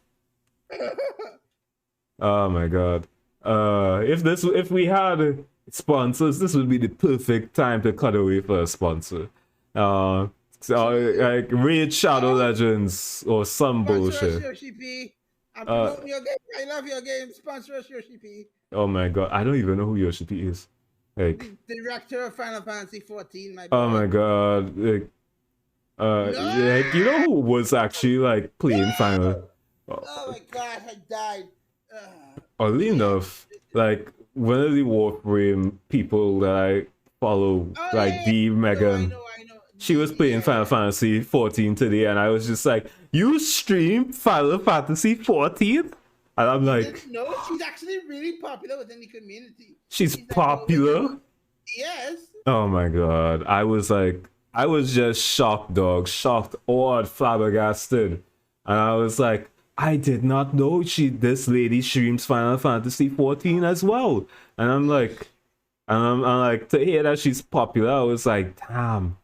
Oh my god. If we had sponsors, this would be the perfect time to cut away for a sponsor. So like Raid Shadow Legends or some bullshit. Yoshi P. I'm promoting your game. I love your game. Sponsor us, Yoshi P. Oh my god, I don't even know who Yoshi P is. Like, the director of Final Fantasy 14, my boy. Oh my god. Like, like, you know who was actually like playing Final? Oh my god, I died. Oddly enough, like one of the Warframe people that I follow, like D Megan, I know. she was playing Final Fantasy 14 today, and I was just like, "You stream Final Fantasy 14?" And I'm like, "No, she's actually really popular within the community." She's popular. Yes. Oh my god, I was just shocked, dog, shocked, awed, flabbergasted, and I was like, I did not know this lady streams Final Fantasy 14 as well. And I'm like, to hear that she's popular, I was like, damn,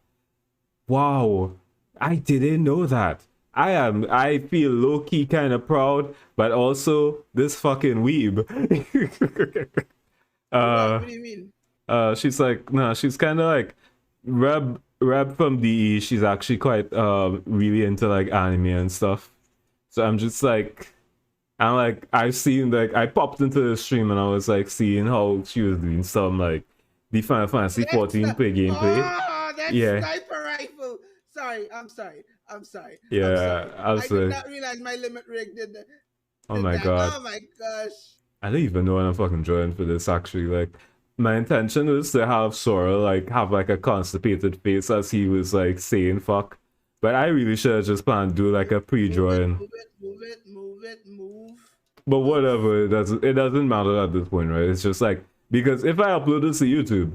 wow, I didn't know that. I feel low-key kind of proud, but also this fucking weeb. What do you mean? She's like, no, she's kind of like Reb from DE. She's actually quite really into like anime and stuff. So I'm just like, I've seen, like, I popped into the stream and I was like seeing how she was doing some like the Final Fantasy 14 gameplay. Oh, that's sniper rifle. I'm sorry. Yeah, I did not realize my limit rig did that. Oh my god. Oh my gosh. I don't even know when I'm fucking joining for this actually. Like, my intention was to have Sora like have like a constipated face as he was like saying fuck. But I really should have just planned to do like a pre-join. Move it. But whatever, it doesn't matter at this point, right? It's just like, because if I upload this to YouTube,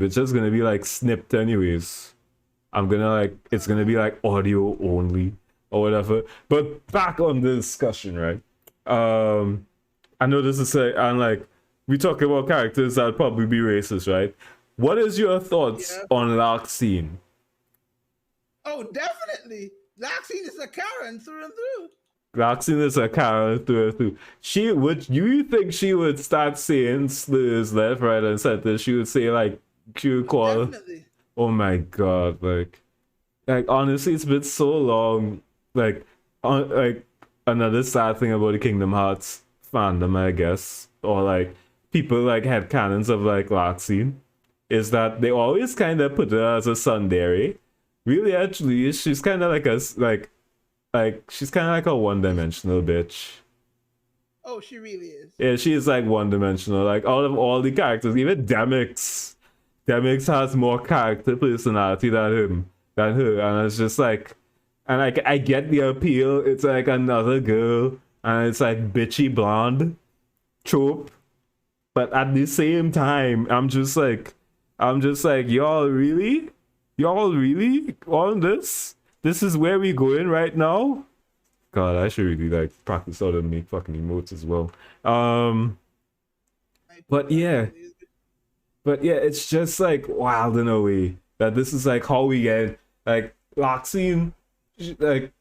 it's just gonna be like snipped anyways. It's gonna be like audio only or whatever. But back on the discussion, right? I know this is and like we talk about characters that'll probably be racist, right? What is your thoughts on Larxene? Oh, definitely. Larxene is a Karen through and through. Larxene is a Karen through and through. Do you think she would start saying slurs left, right, and center? She would say like, she would call. Definitely. Oh my god, like honestly, it's been so long. Like another sad thing about the Kingdom Hearts fandom, I guess, or like people like headcanons of like Larxene, is that they always kind of put her as a tsundere. Really, actually, she's kind of like she's kind of like a one-dimensional bitch. Oh, she really is. Yeah, she is like one-dimensional. Like out of all the characters, even Demix has more character personality than her, and it's just like, and like I get the appeal. It's like another girl, and it's like bitchy blonde trope, But at the same time, I'm just like, y'all really on this? This is where we going right now? God, I should really like practice how to make fucking emotes as well. I put But that yeah, on you. but yeah, it's just like wild in a way that this is like how we get like Loxine, like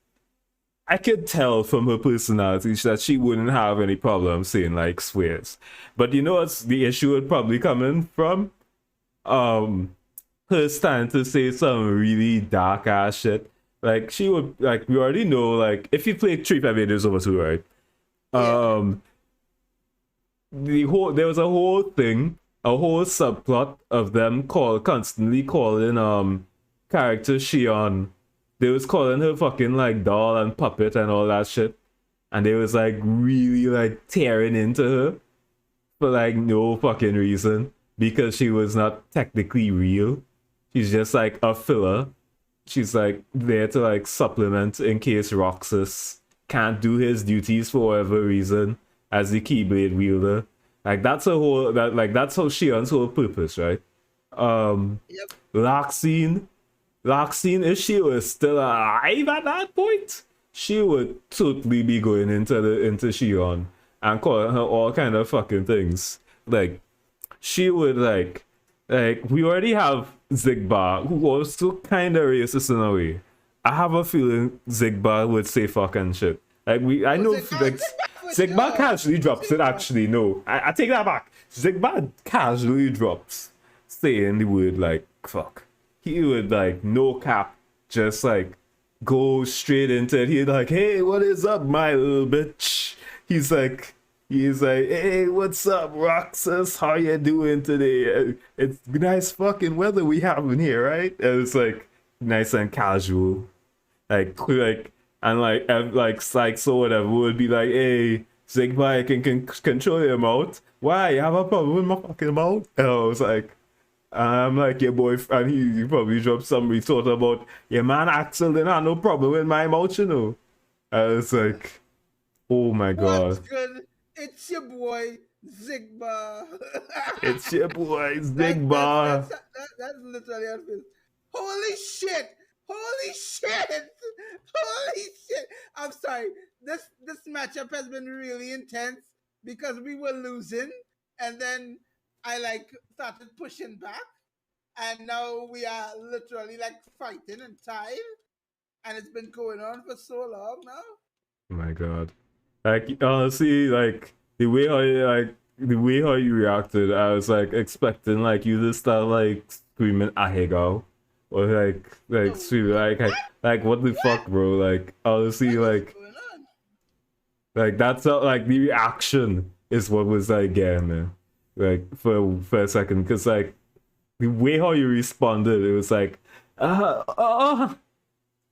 I could tell from her personality that she wouldn't have any problem saying like swears. But you know what's the issue would probably come in from? Um her starting to say some really dark ass shit. Like she would like we already know like if you play 358 over 2, right? Yeah. Um there was a whole thing, a whole subplot of them constantly calling character Shion. They was calling her fucking like doll and puppet and all that shit. And they was like really like tearing into her for like no fucking reason. Because she was not technically real. She's just like a filler. She's like there to like supplement in case Roxas can't do his duties for whatever reason as the Keyblade wielder. Like that's a whole that like that's how Shion's whole purpose, right? Um Yep. Loxine, if she was still alive at that point, she would totally be going into Shion and calling her all kind of fucking things. Like she would like we already have Zigbar, who also kind of racist in a way. I have a feeling Zigbar would say fuck and shit. Like I know like For Zigbar sure. casually drops it. Actually, no, I take that back. Zigbar casually drops saying the word like fuck. He would like no cap, just like go straight into it. He'd like, hey, what is up, my little bitch? He's like, hey, what's up, Roxas? How you doing today? It's nice fucking weather we have in here, right? And it's like nice and casual, like and like Sykes or whatever would be like, hey, Zigby can control your mouth. Why? You have a problem with my fucking mouth? And I was like, I'm like your boyfriend. He probably dropped some retort about your man Axel didn't have no problem with my mouth, you know. I was like, oh my What's god. good? It's your boy Zigba. It's your boy Like Zigbar. that's literally how it feels. Holy shit! Holy shit! Holy shit! I'm sorry. This matchup has been really intense because we were losing, and then I like started pushing back, and now we are literally like fighting and tied, and it's been going on for so long now. Oh my god. Like honestly, like the way how you reacted, I was like expecting like you to start like screaming Ahegao. Or like No, screaming what? like what the fuck, bro? Like honestly What is like going on? that's like the reaction is what was like getting me. Like for a second, because like the way how you responded, it was like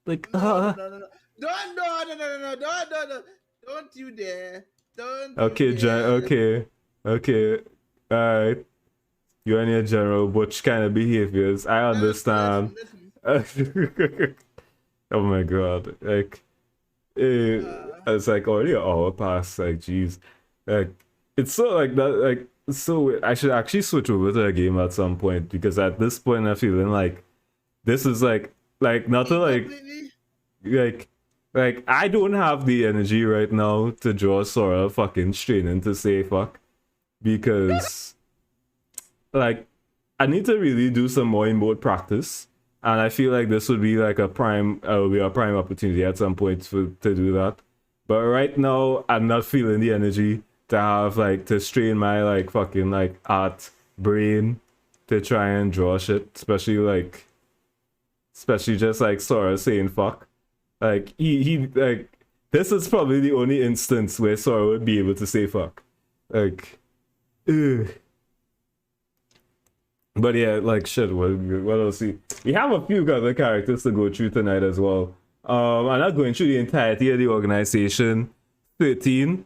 like No, no, no, no, no. Don't, no, no, no, no, no, don't you dare. Don't you okay, dare. okay, alright. You and your general butch kind of behaviors. I No, no, understand. listen. Oh my god. Like it's like already an hour past, like jeez. Like it's so like that like it's so weird. I should actually switch over to a game at some point because at this point I'm feeling like this is like not to Completely. like like I don't have the energy right now to draw Sora fucking straining to say fuck because like I need to really do some more emote practice, and I feel like this would be like a prime opportunity at some point to do that. But right now, I'm not feeling the energy to have like to strain my like fucking like art brain to try and draw shit, especially just like Sora saying fuck. Like he like this is probably the only instance where Sora would be able to say fuck. Like, ugh. But yeah, like shit. What else? We have a few other characters to go through tonight as well. I'm not going through the entirety of the organization 13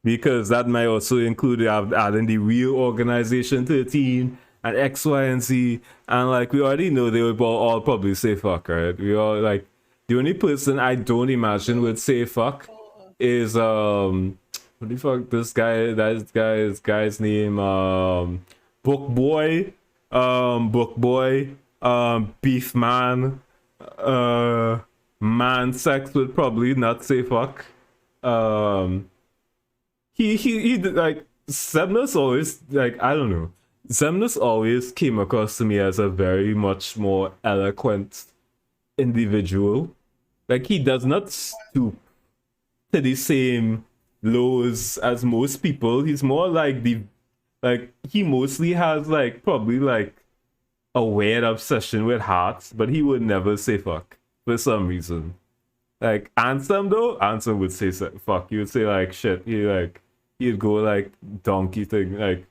because that might also include adding the real organization 13 and X, Y, and Z. And like we already know, they would all probably say fuck, right? We all the only person I don't imagine would say fuck is what the fuck? This guy's name, Book Boy, Beef Man, Man Sex would probably not say fuck. Um, he like Semnus always like I don't know. Semnus always came across to me as a very much more eloquent individual. Like he does not stoop to the same lows as most people. He's more like he mostly has like probably like a weird obsession with hearts, but he would never say fuck for some reason. Like Ansem though, Ansem would say fuck. He would say like shit. He'd go like donkey thing. Like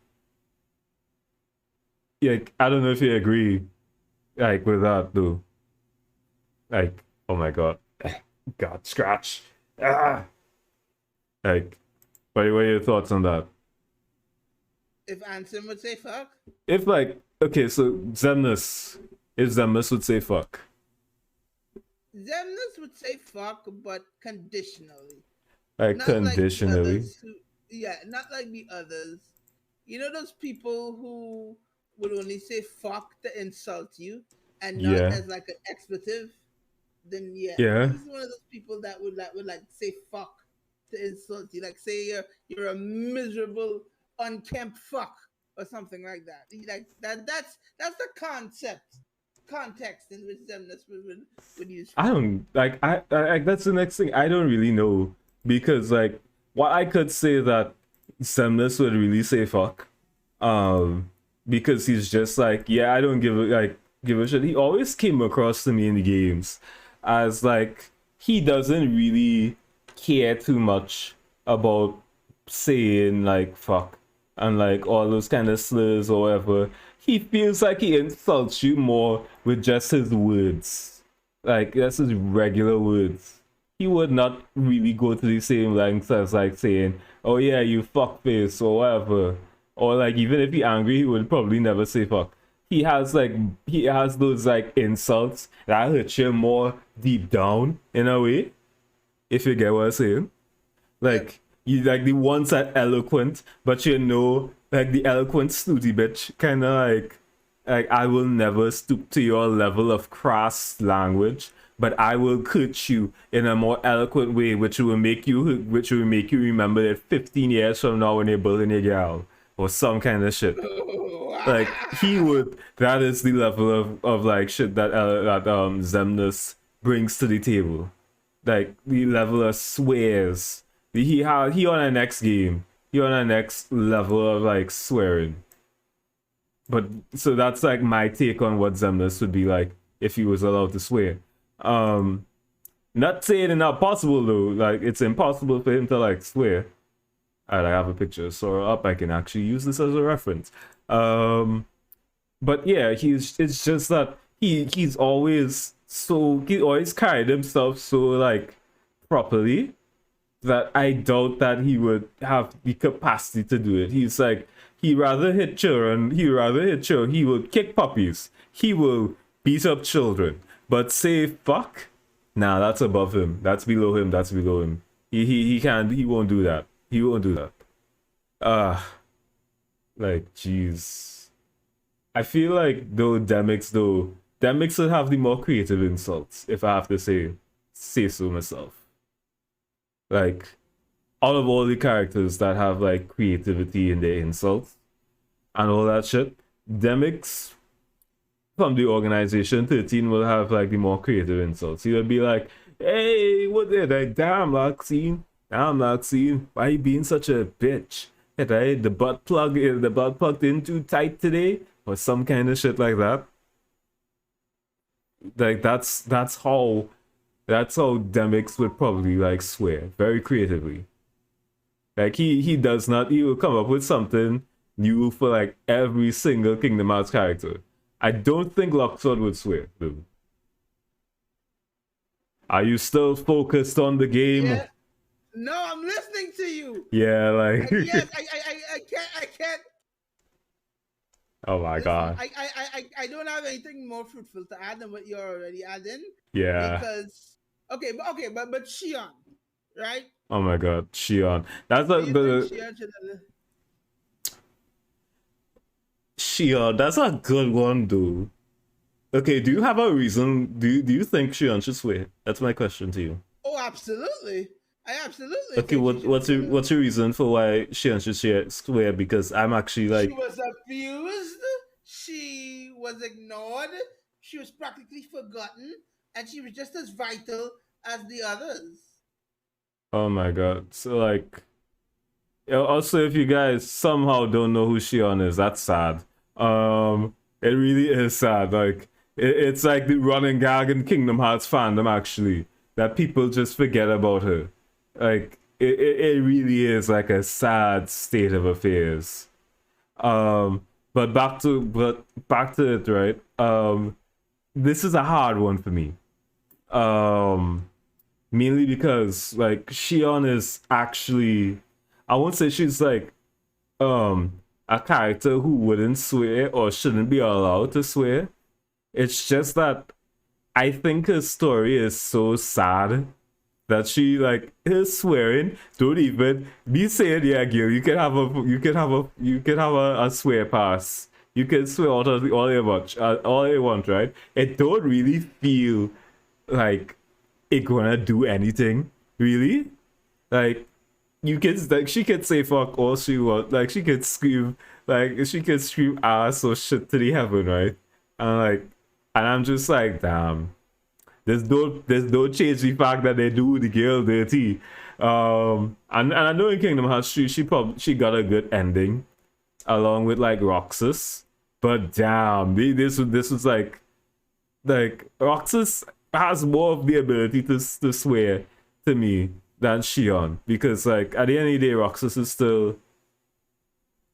I don't know if you agree like with that though. Like oh my god, God scratch. Ah. Like what are your thoughts on that? If Ansem would say fuck, If like okay, so Zemnis, if Zemnis would say fuck. Zemnis would say fuck, but conditionally. Like Not like the conditionally. others who, yeah, not like the others. You know those people who would only say fuck to insult you and not Yeah. as like an expletive? Then yeah, Yeah. he's one of those people that would like say fuck to insult you. Like say you're a miserable, unkempt fuck or something like that. Like that's the context in which Zemnis would use I fuck. don't like I that's the next thing. I don't really know because like what I could say that Semnus would really say fuck. Because he's just like, yeah, I don't give a shit. He always came across to me in the games as like he doesn't really care too much about saying like fuck and like all those kind of slurs or whatever. He feels like he insults you more with just his words. Like that's his regular words. He would not really go to the same lengths as like saying, "Oh yeah, you fuck face" or whatever. Or like even if he angry, he would probably never say fuck. He has those like insults that hurt you more deep down in a way, if you get what I'm saying. Yep. Like you like the ones that eloquent, but you know, like the eloquent snooty bitch, kind of like I will never stoop to your level of crass language, but I will coach you in a more eloquent way, which will make you remember it 15 years from now when you're building your gal or some kind of shit. Like he would. That is the level of like shit that Zemnis brings to the table. Like the level of swears. He on a next game. He on a next level of like swearing. But so that's like my take on what Zemnis would be like if he was allowed to swear. Um Not saying it's not possible though. Like it's impossible for him to like swear. Alright, I have a picture of Sora up. I can actually use this as a reference. But yeah, it's just that he's always he always carried himself so like properly that I doubt that he would have the capacity to do it. He's like he rather hit children, he will kick puppies, he will beat up children. But say fuck, nah, that's above him. That's below him. That's below him. He can't. He won't do that. He won't do that. Like jeez. I feel like Demix would have the more creative insults, if I have to say so myself. Like out of all the characters that have like creativity in their insults and all that shit, Demix from the organization 13 will have like the more creative insults. He would be like, hey, what did I damn Maxine? Damn Maxine, why you being such a bitch? Right? The butt plug in too tight today? Or some kind of shit like that. Like that's how Demix would probably like swear very creatively. Like he will come up with something new for like every single Kingdom Hearts character. I don't think Locksword would swear, though. Are you still focused on the game? Yeah. No, I'm listening to you. Yeah, like Yes, I can't. oh my Listen, god. I don't have anything more fruitful to add than what you're already adding. Yeah. Because okay, but Shion, right? Oh my god, Shion. That's Do a you think the Shion. That's a good one, dude. Okay, do you have a reason? Do you think Shion should swear? That's my question to you. Oh, absolutely. I absolutely Okay, think she what should what's your swear. what's your reason for why Shion should swear? Because I'm actually She like, was abused. She was ignored. She was practically forgotten, and she was just as vital as the others. oh my god. So like, also if you guys somehow don't know who Shion is, that's sad. It really is sad. Like, it's like the running gag in Kingdom Hearts fandom actually that people just forget about her. Like, it really is like a sad state of affairs. But back to it, right? This is a hard one for me. Um, Mainly because like Shion is actually, I won't say she's like a character who wouldn't swear or shouldn't be allowed to swear. It's just that I think her story is so sad that she like is swearing. Don't even be saying, yeah, Gil, you can have a swear pass. You can swear all you want, right? It don't really feel like it gonna do anything, really. Like, you can like she could say fuck all she want. Like, she could scream ass or shit to the heaven, right? And like, and I'm just like, damn. There's no change the fact that they do the girl dirty. And I know in Kingdom Hearts she got a good ending along with like Roxas, but damn, this was like Roxas has more of the ability to swear to me than Shion, because like at the end of the day Roxas is still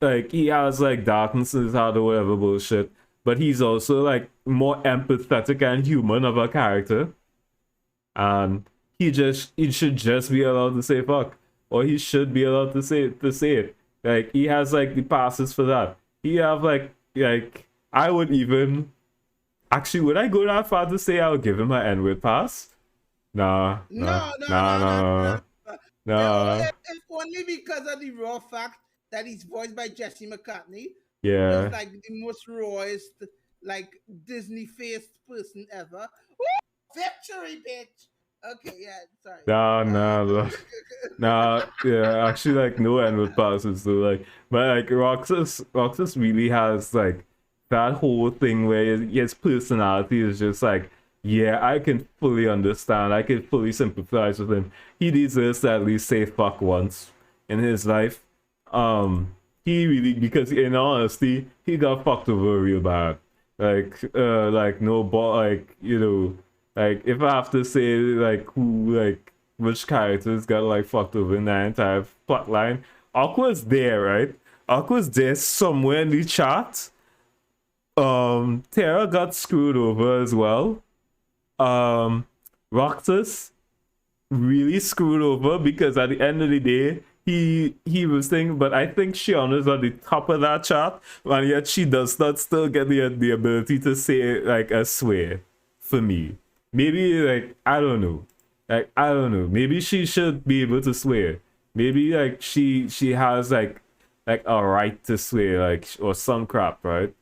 like, he has like darkness in his heart or whatever bullshit, but he's also like more empathetic and human of a character, and he should just be allowed to say fuck, or he should be allowed to say it. Like, he has like the passes for that. He have like I would even actually, would I go that far to say I would give him an N-word pass? Nah, nah, No, no, nah, no, no, nah, no. No. nah. If only because of the raw fact that he's voiced by Jesse McCartney, who is Yeah. like the most rawest, like Disney faced person ever. Woo! Victory, bitch. Okay, yeah, sorry. Nah, Uh, nah, look. Nah, yeah, actually, like, no N-word passes, so, like, but, like, Roxas really has, like, that whole thing where his personality is just like, yeah, I can fully understand, I can fully sympathize with him. He deserves to at least say fuck once in his life. He really, because in honesty, he got fucked over real bad. Like, no, but, like, like, if I have to say, like, which characters got, like, fucked over in that entire plot line, Aqua's there, right? Aqua's there somewhere in the chat. Terra got screwed over as well. Roxas really screwed over, because at the end of the day, he was thinking, but I think Shion is at the top of that chart, and yet she does not still get the ability to say like a swear for me. Maybe, like, I don't know. Like, I don't know. Maybe she should be able to swear. Maybe like she has like a right to swear, like, or some crap, right?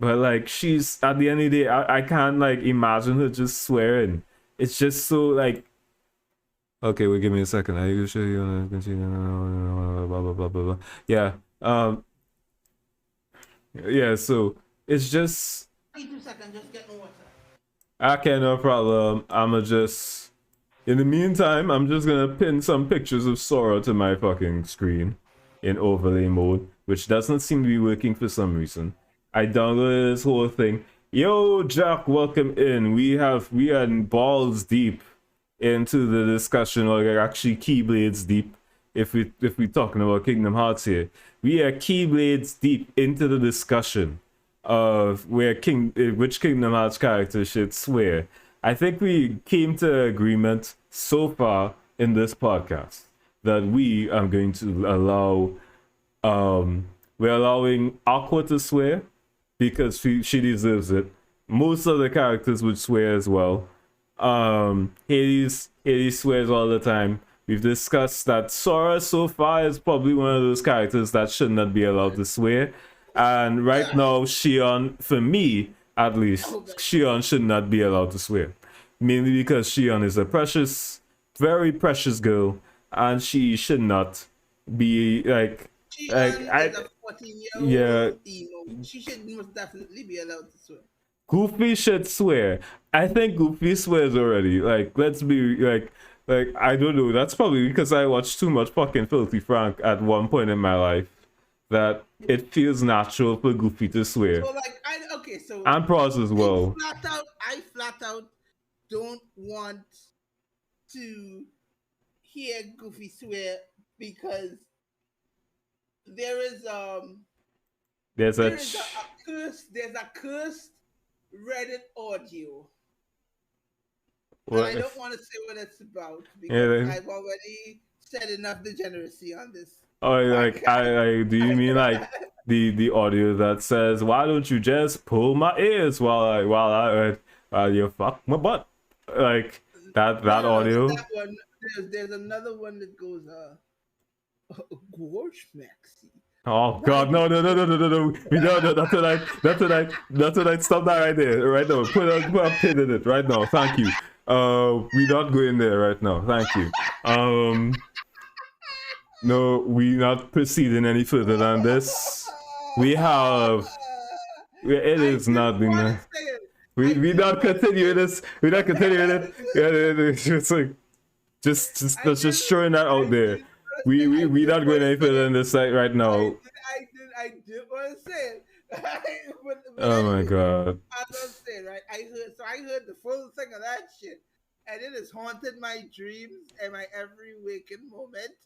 But like, she's at the end of the day, I can't like imagine her just swearing. It's just so like, okay, wait, give me a second. Are you sure you wanna continue? Blah blah blah blah blah. Yeah. Yeah. So it's just, 2 seconds, just get water. okay, no problem. I'ma just, in the meantime, I'm just gonna pin some pictures of Sora to my fucking screen in overlay mode, which doesn't seem to be working for some reason. I downloaded this whole thing. Yo, Jack, welcome in. We are balls deep into the discussion, or actually keyblades deep. If we're talking about Kingdom Hearts here, we are keyblades deep into the discussion of which Kingdom Hearts character should swear. I think we came to agreement so far in this podcast that we are going to allow we're allowing Aqua to swear, because she deserves it. Most of the characters would swear as well. Hades swears all the time. We've discussed that Sora so far is probably one of those characters that should not be allowed to swear. And right now, Shion, for me at least, Oh, man. Shion should not be allowed to swear. Mainly because Shion is a precious, very precious girl, and she should not be like Shion I is a 14-year-old yeah. emo. She should most definitely be allowed to swear. Goofy should swear. I think Goofy swears already. Like, let's be like I don't know. That's probably because I watched too much fucking Filthy Frank at one point in my life that it feels natural for Goofy to swear. So like so And Pros as well. I flat out don't want to hear Goofy swear because There's there's a cursed Reddit audio. And I don't want to say what it's about because I've already said enough degeneracy on this. Oh, like do you mean like the audio that says, "Why don't you just pull my ears while you fuck my butt?" Like that audio. That one, there's another one that goes Gorge Maxi. Oh God, no. We don't. That's what I stop that right there, right now. Put a pin in it right now. Thank you. We not going there right now. Thank you. No, we not proceeding any further than this. We have. It is not been. We not continuing this. We not continuing it. It's like just showing that out there. We not going any further than this site right now. I did want to say it. Oh my God. I was saying, right? I heard the full thing of that shit, and it has haunted my dreams and my every waking moment.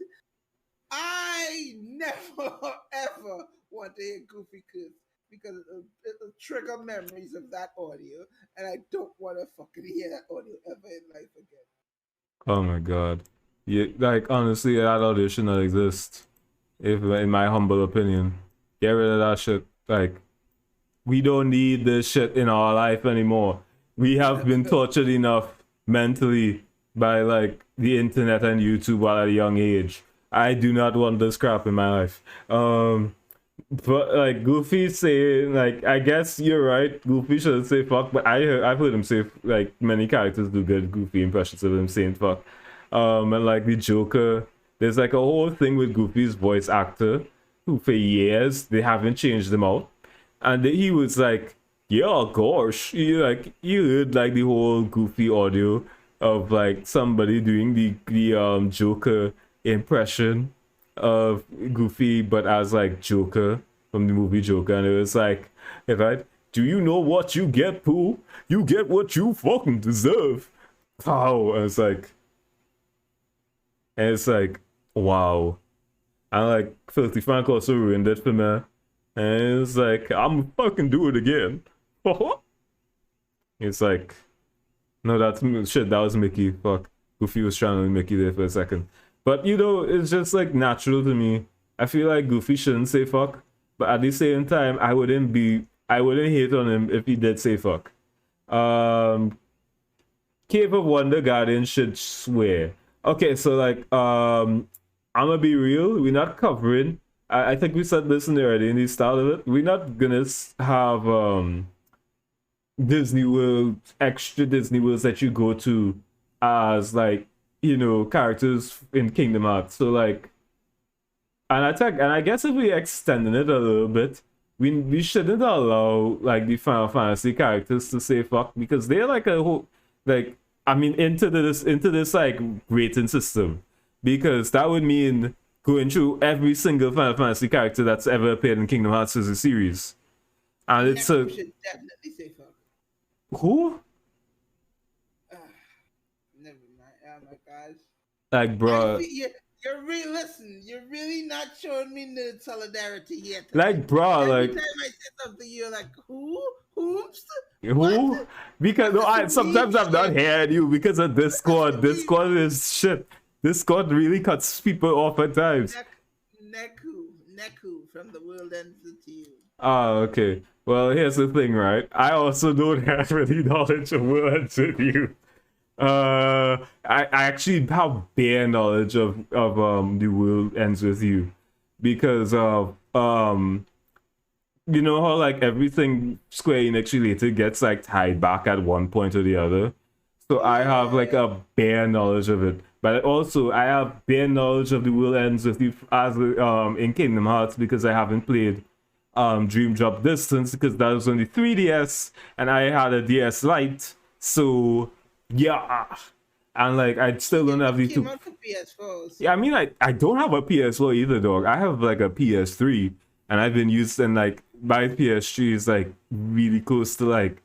I never ever want to hear Goofy curse because it'll trigger memories of that audio, and I don't want to fucking hear that audio ever in life again. Oh my God. Yeah, like honestly, that audio should not exist. If, in my humble opinion, get rid of that shit. Like, we don't need this shit in our life anymore. We have been tortured enough mentally by like the internet and YouTube while at a young age. I do not want this crap in my life. But like Goofy saying, like, I guess you're right. Goofy shouldn't say fuck, but I've heard him say, like, many characters do good Goofy impressions of him saying fuck. And like the Joker, there's like a whole thing with Goofy's voice actor, who for years they haven't changed him out, and he was like, yeah, gosh, you heard like the whole Goofy audio of like somebody doing the Joker impression of Goofy, but as like Joker from the movie Joker, and it was like, right? Do you know what you get, Pooh? You get what you fucking deserve. Oh, and it's like, wow. And like Filthy Frank also ruined it for me. And it's like, I'm fucking do it again. It's like, no, that's shit, that was Mickey. Fuck. Goofy was trying to be Mickey there for a second. But you know, it's just like natural to me. I feel like Goofy shouldn't say fuck, but at the same time, I wouldn't hate on him if he did say fuck. Cave of Wonder Garden should swear. Okay, so like, I'm gonna be real. We're not covering. I think we said this already in the start of it. We're not gonna have Disney World, extra Disney Worlds that you go to as like, you know, characters in Kingdom Hearts. So like, and I guess if we extended it a little bit, we shouldn't allow like the Final Fantasy characters to say fuck, because they're like a whole, like, I mean, into this like rating system, because that would mean going through every single Final Fantasy character that's ever appeared in Kingdom Hearts as a series, and it's a should definitely say fuck. Who? Never mind. Oh my gosh. Like, bro. You're really not showing me nerd solidarity yet. Like, bro, every like. time I say something, you're like, who? Whomst? Who? What? Because no, sometimes I'm not hearing you because of Discord. Discord is shit. Discord really cuts people off at times. Neku from the world ends with you. Ah, okay. Well, here's the thing, right? I also don't have any knowledge of words with you. I actually have bare knowledge of the world ends with you, because of you know how like everything Square Enix related gets like tied back at one point or the other. So I have like Yeah. a bare knowledge of it, but also I have bare knowledge of the world ends with you as in Kingdom Hearts, because I haven't played Dream Drop Distance because that was on the 3DS and I had a DS Lite. So yeah, and like I still don't have It the came two. out for PS4s. Yeah, I mean I don't have a PS4 either, dog. I have like a PS3, and I've been using like my PS3 is like really close to like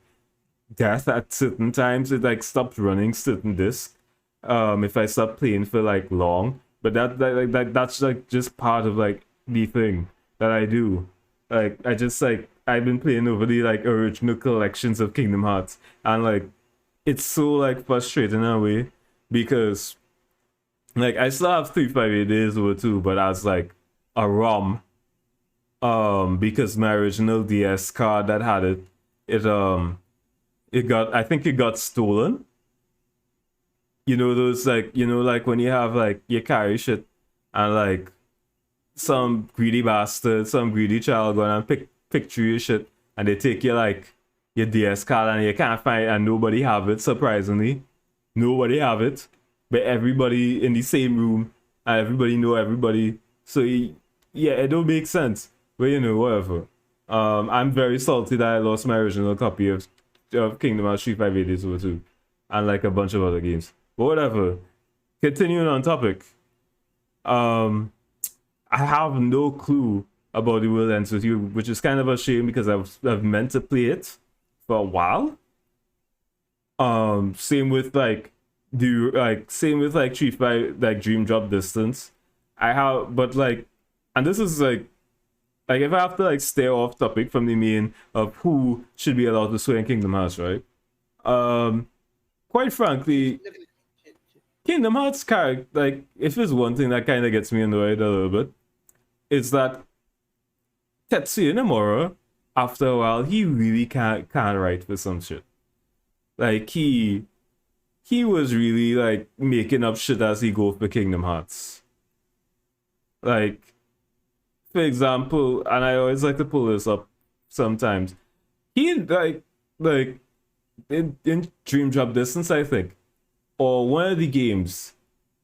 death at certain times. It like stopped running certain discs. If I stop playing for like long, but that's like just part of like the thing that I do. Like I just like I've been playing over the like original collections of Kingdom Hearts, and like it's so like frustrating in a way, because like I still have 358 days over two, but as like a ROM, because my original DS card that had it, it it got, I think it got stolen. You know those like, you know, like when you have like you carry shit, and like some greedy bastard, some greedy child going and pick through your shit, and they take your like your DS card and you can't find, and nobody have it, surprisingly. Nobody have it. But everybody in the same room, and everybody know everybody. So yeah, it don't make sense. But you know, whatever. I'm very salty that I lost my original copy of Kingdom Hearts 358 Days Over 2, and like a bunch of other games. But whatever. Continuing on topic. Um I have no clue about the World Ends With You, which is kind of a shame because I've meant to play it for a while. Same with like same with like Chief by like Dream Drop Distance. I have, but like, and this is like if I have to like stay off topic from the main of who should be allowed to swear in Kingdom Hearts, right? Um, quite frankly, Kingdom Hearts character, like if there's one thing that kind of gets me annoyed a little bit, it's that Tetsuya Nomura, after a while, he really can't write for some shit. Like he was really like making up shit as he go for Kingdom Hearts. Like, for example, and I always like to pull this up sometimes. He like in Dream Drop Distance, I think, or one of the games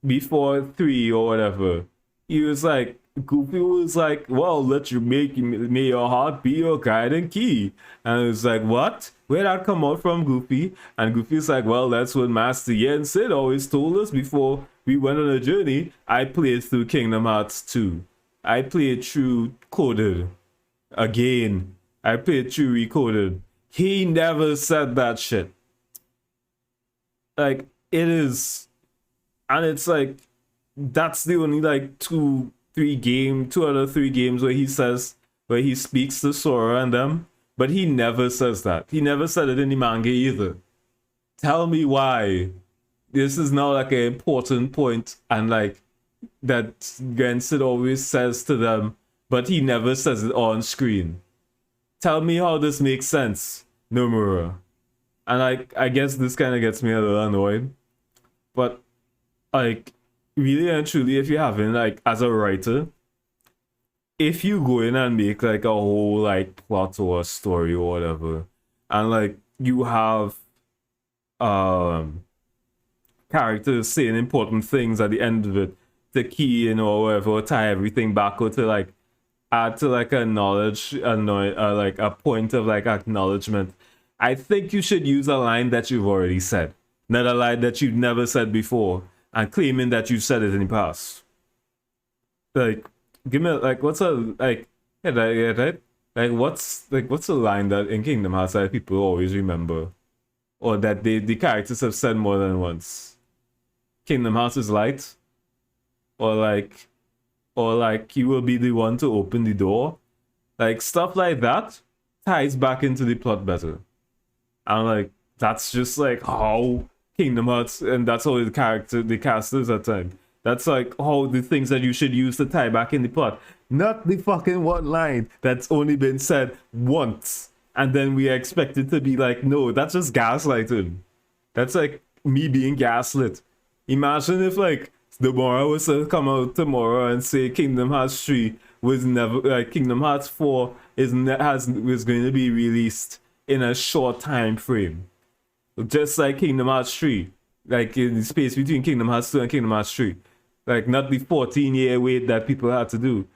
before three or whatever, he was like Goofy was like, well, let you make may your heart be your guiding key. And it was like, what? Where'd that come out from, Goofy? And Goofy's like, well, that's what Master Yen Sid always told us before we went on a journey. I played through Kingdom Hearts 2. I played through Coded. Again. I played through Recoded. He never said that shit. Like, it is, and it's like that's the only like two out of three games where he says, where he speaks to Sora and them, but he never says that. He never said it in the manga either. Tell me why. This is now like an important point, and like that Gensid always says to them, but he never says it on screen. Tell me how this makes sense, Nomura. And I guess this kind of gets me a little annoyed, but like really and truly, if you haven't, like as a writer, if you go in and make like a whole like plot or a story or whatever, and like you have um characters saying important things at the end of it to key in or whatever, or tie everything back, or to like add to like a knowledge, like a point of like acknowledgement, I think you should use a line that you've already said, not a line that you've never said before, and claiming that you've said it in the past. Like, give me like what's a like yeah, right? Like what's a line that in Kingdom Hearts that people always remember, or that the characters have said more than once? Kingdom Hearts is light, or like you will be the one to open the door, like stuff like that ties back into the plot better. And like that's just like how Kingdom Hearts, and that's how the cast is at time. That's like how the things that you should use to tie back in the plot, not the fucking one line that's only been said once, and then we expect it to be like, no, that's just gaslighting. That's like me being gaslit. Imagine if like the Mora was to come out tomorrow and say Kingdom Hearts 3 was never like Kingdom Hearts 4 was going to be released in a short time frame. Just like Kingdom Hearts 3. Like in the space between Kingdom Hearts 2 and Kingdom Hearts 3. Like not the 14-year wait that people had to do.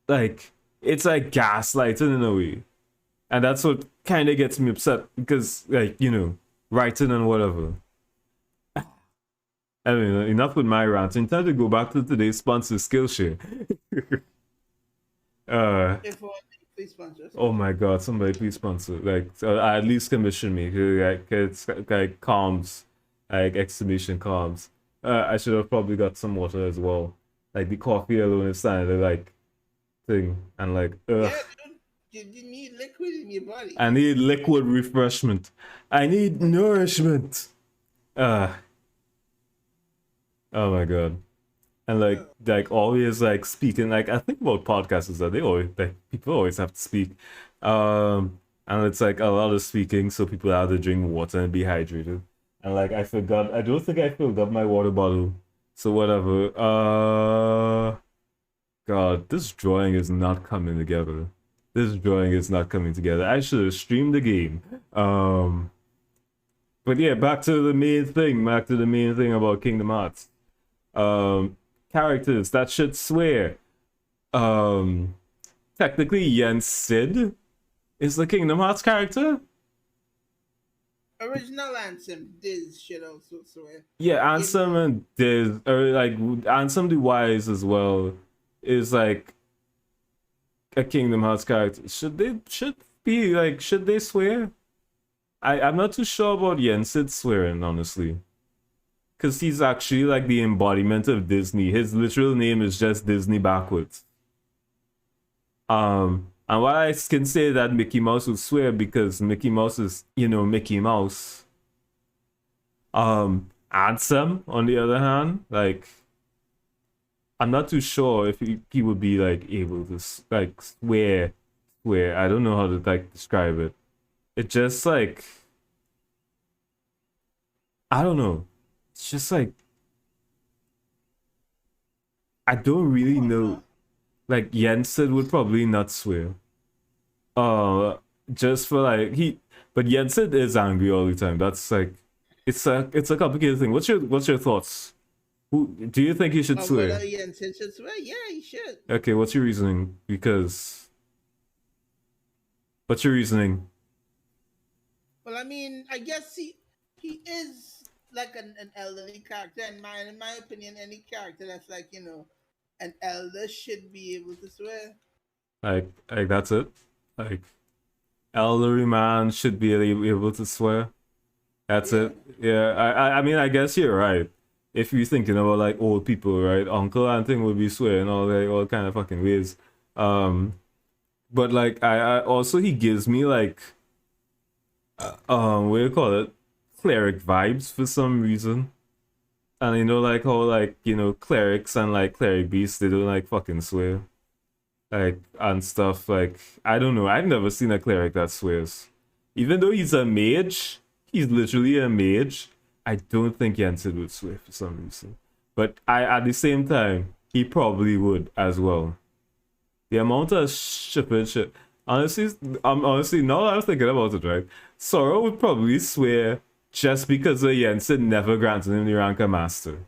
Like it's like gaslighting in a way. And that's what kind of gets me upset because, like, you know, writing and whatever. I mean, enough with my ranting. Time to go back to today's sponsor, Skillshare. If please sponsor us. Oh my god, somebody please sponsor. Like, at least commission me. Like, it's like calms, like exclamation calms. I should have probably got some water as well. Like the coffee alone is starting to like thing and like. Yeah, dude, you need liquid in your body. I need liquid refreshment. I need nourishment. Oh my god. And like always like speaking, like I think about podcasts is that they always like people always have to speak. And it's like a lot of speaking, so people have to drink water and be hydrated. And like I forgot, I don't think I filled up my water bottle. So whatever. God, this drawing is not coming together. This drawing is not coming together. I should have streamed the game. But yeah, back to the main thing. Back to the main thing about Kingdom Hearts. Characters that should swear. Technically, Yen Sid is the Kingdom Hearts character. Original Ansem Diz should also swear. Yeah, Ansem and Diz, or like Ansem the Wise as well, is like a Kingdom Hearts character. Should they swear? I'm not too sure about Yen Sid swearing, honestly. Because he's actually like the embodiment of Disney. His literal name is just Disney backwards. And why I can say that Mickey Mouse would swear because Mickey Mouse is, you know, Mickey Mouse. Ansem, on the other hand, like I'm not too sure if he would be like able to like swear. I don't know how to like describe it. It just like I don't know. It's just like I don't really know. Like Jensen would probably not swear. Just for like but Jensen is angry all the time. That's like it's a complicated thing. What's your thoughts? Who do you think he should swear? Whether Jensen should swear? Yeah, he should. Okay, what's your reasoning? What's your reasoning? Well, I mean, I guess he is like an elderly character. In my opinion, any character that's like, you know, an elder should be able to swear. Like that's it? Like elderly man should be able to swear? That's it? Yeah, I mean, I guess you're right. If you're thinking about like old people, right? Uncle Anthony would be swearing all kind of fucking ways. But like I also he gives me like what do you call it? Cleric vibes for some reason. And you know like how like, you know, clerics and like cleric beasts, they don't like fucking swear. Like and stuff, like I don't know. I've never seen a cleric that swears. Even though he's a mage, he's literally a mage. I don't think Jensen would swear for some reason. But at the same time, he probably would as well. The amount of shit. Honestly, now that I'm thinking about it, right? Sora would probably swear just because Jensen never granted him the rank of master.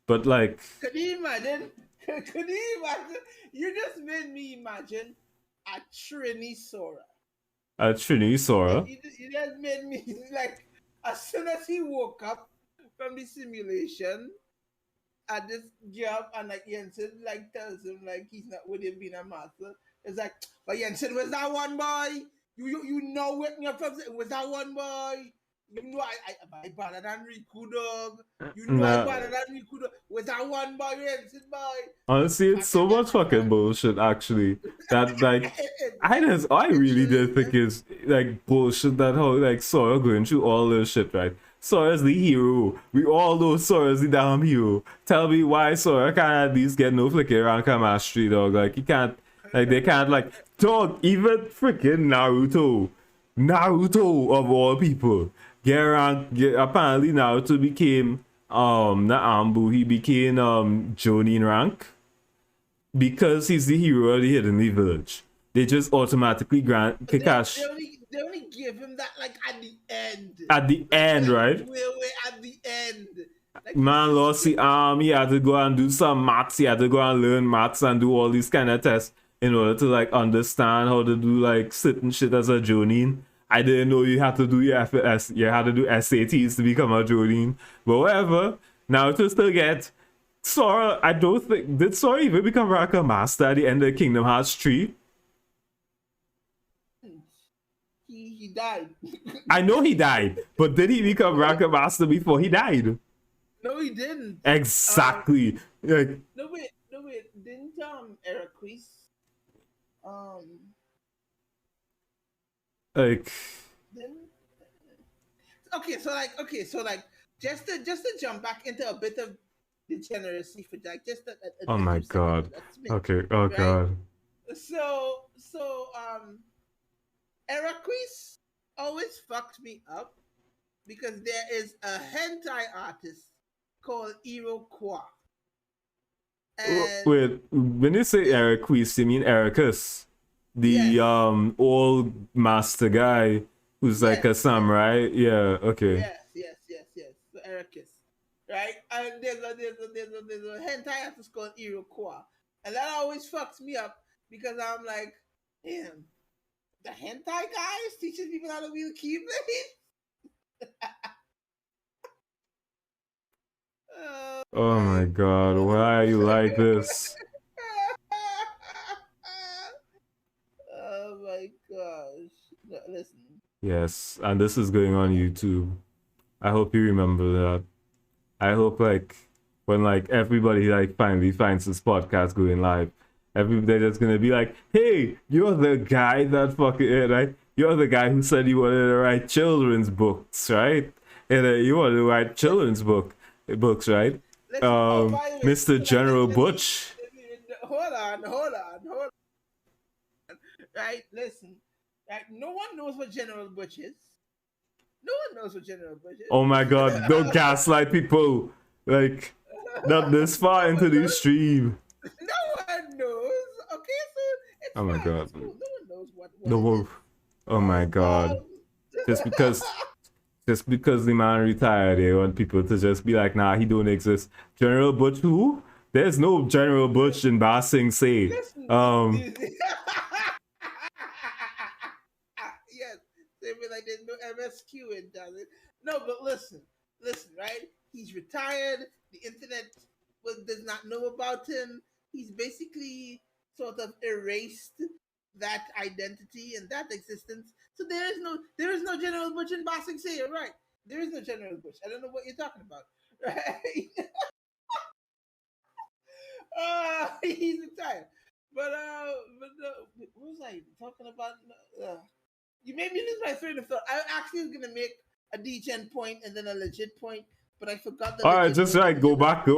But like, could you imagine? Could you imagine? You just made me imagine a Trini Sora. A Trini Sora? You just made me like, as soon as he woke up from the simulation at this job, and like Jensen like tells him like he's not with him being a master. It's like, but Jensen, was that one boy? You know what your friends was that one boy? You know I better than Riku dog. You know I better than Riku dog. Was that one boy, Jensen boy? Honestly, it's so much fucking bullshit actually. That like I really did think it's like bullshit that how like Sora going through all this shit, right? Sora's the hero. We all know Sora's the damn hero. Tell me why Sora can't at least get no flicker rank mastery, dog. Like he can't, like they can't, like dog. Even freaking Naruto, Naruto of all people apparently Naruto became not Ambu, he became Jonin rank because he's the hero of the hidden village. They just automatically grant They Kakashi only give him that like at the end. at the end, right? Way at the end. Like Man lost the arm, he had to go and do some maths, he had to go and learn maths and do all these kind of tests in order to like understand how to do like certain shit as a Jonin. I didn't know you had to do your FS, you had to do SATs to become a Jonin. But whatever. Now to still get Sora, I don't think did Sora even become Raka Master at the end of Kingdom Hearts 3? he died. I know he died, but did he become Raka Master before he died? No, he didn't. Exactly. Like, No wait. Didn't Eraqus like didn't okay, so like just to jump back into a bit of degeneracy for like just a oh my god. Okay, oh right? god. So Eraqus always fucked me up because there is a hentai artist called Iroquois. And Wait, when you say Ericus, you mean Ericus? The Yes. old master guy who's like a Yes, samurai? Yeah, okay. yes. So Ericus, right? And there's a hentai artist called Iroquois, and that always fucks me up because I'm like, damn, the hentai guy is teaching people how to wield keyblade. Oh my god, why are you like this? Oh my gosh! No, listen. Yes, and this is going on YouTube. I hope you remember that. I hope like when like everybody like finally finds this podcast going live, everybody that's gonna be like, hey, you're the guy that fucking right? You're the guy who said you wanted to write children's books, right? And you wanted to write children's books, right? Listen. Oh, by the way, Mr. General Butch. hold on. Right, listen. Right, no one knows what General Butch is. No one knows what General Butch is. Oh my god, don't gaslight people. Like, not this far into the stream. No one knows. Okay, so it's Oh my fine. god. It's cool. No one knows what The it is. wolf. Oh my god. Um, Just because the man retired, they want people to just be like, nah, he don't exist. General Butch who? There's no General Butch in Ba Sing Se. listen. Yes, they be like there's no MSQ in that. No, but listen, right? He's retired. The internet does not know about him. He's basically sort of erased that identity and that existence. So there is no General Butch in Ba Sing Se. You're right. There is no General Butch. I don't know what you're talking about. Right? He's retired. But what was I talking about? You made me lose my train of thought. I actually was gonna make a degen point and then a legit point, but I forgot the. Alright, just like go back to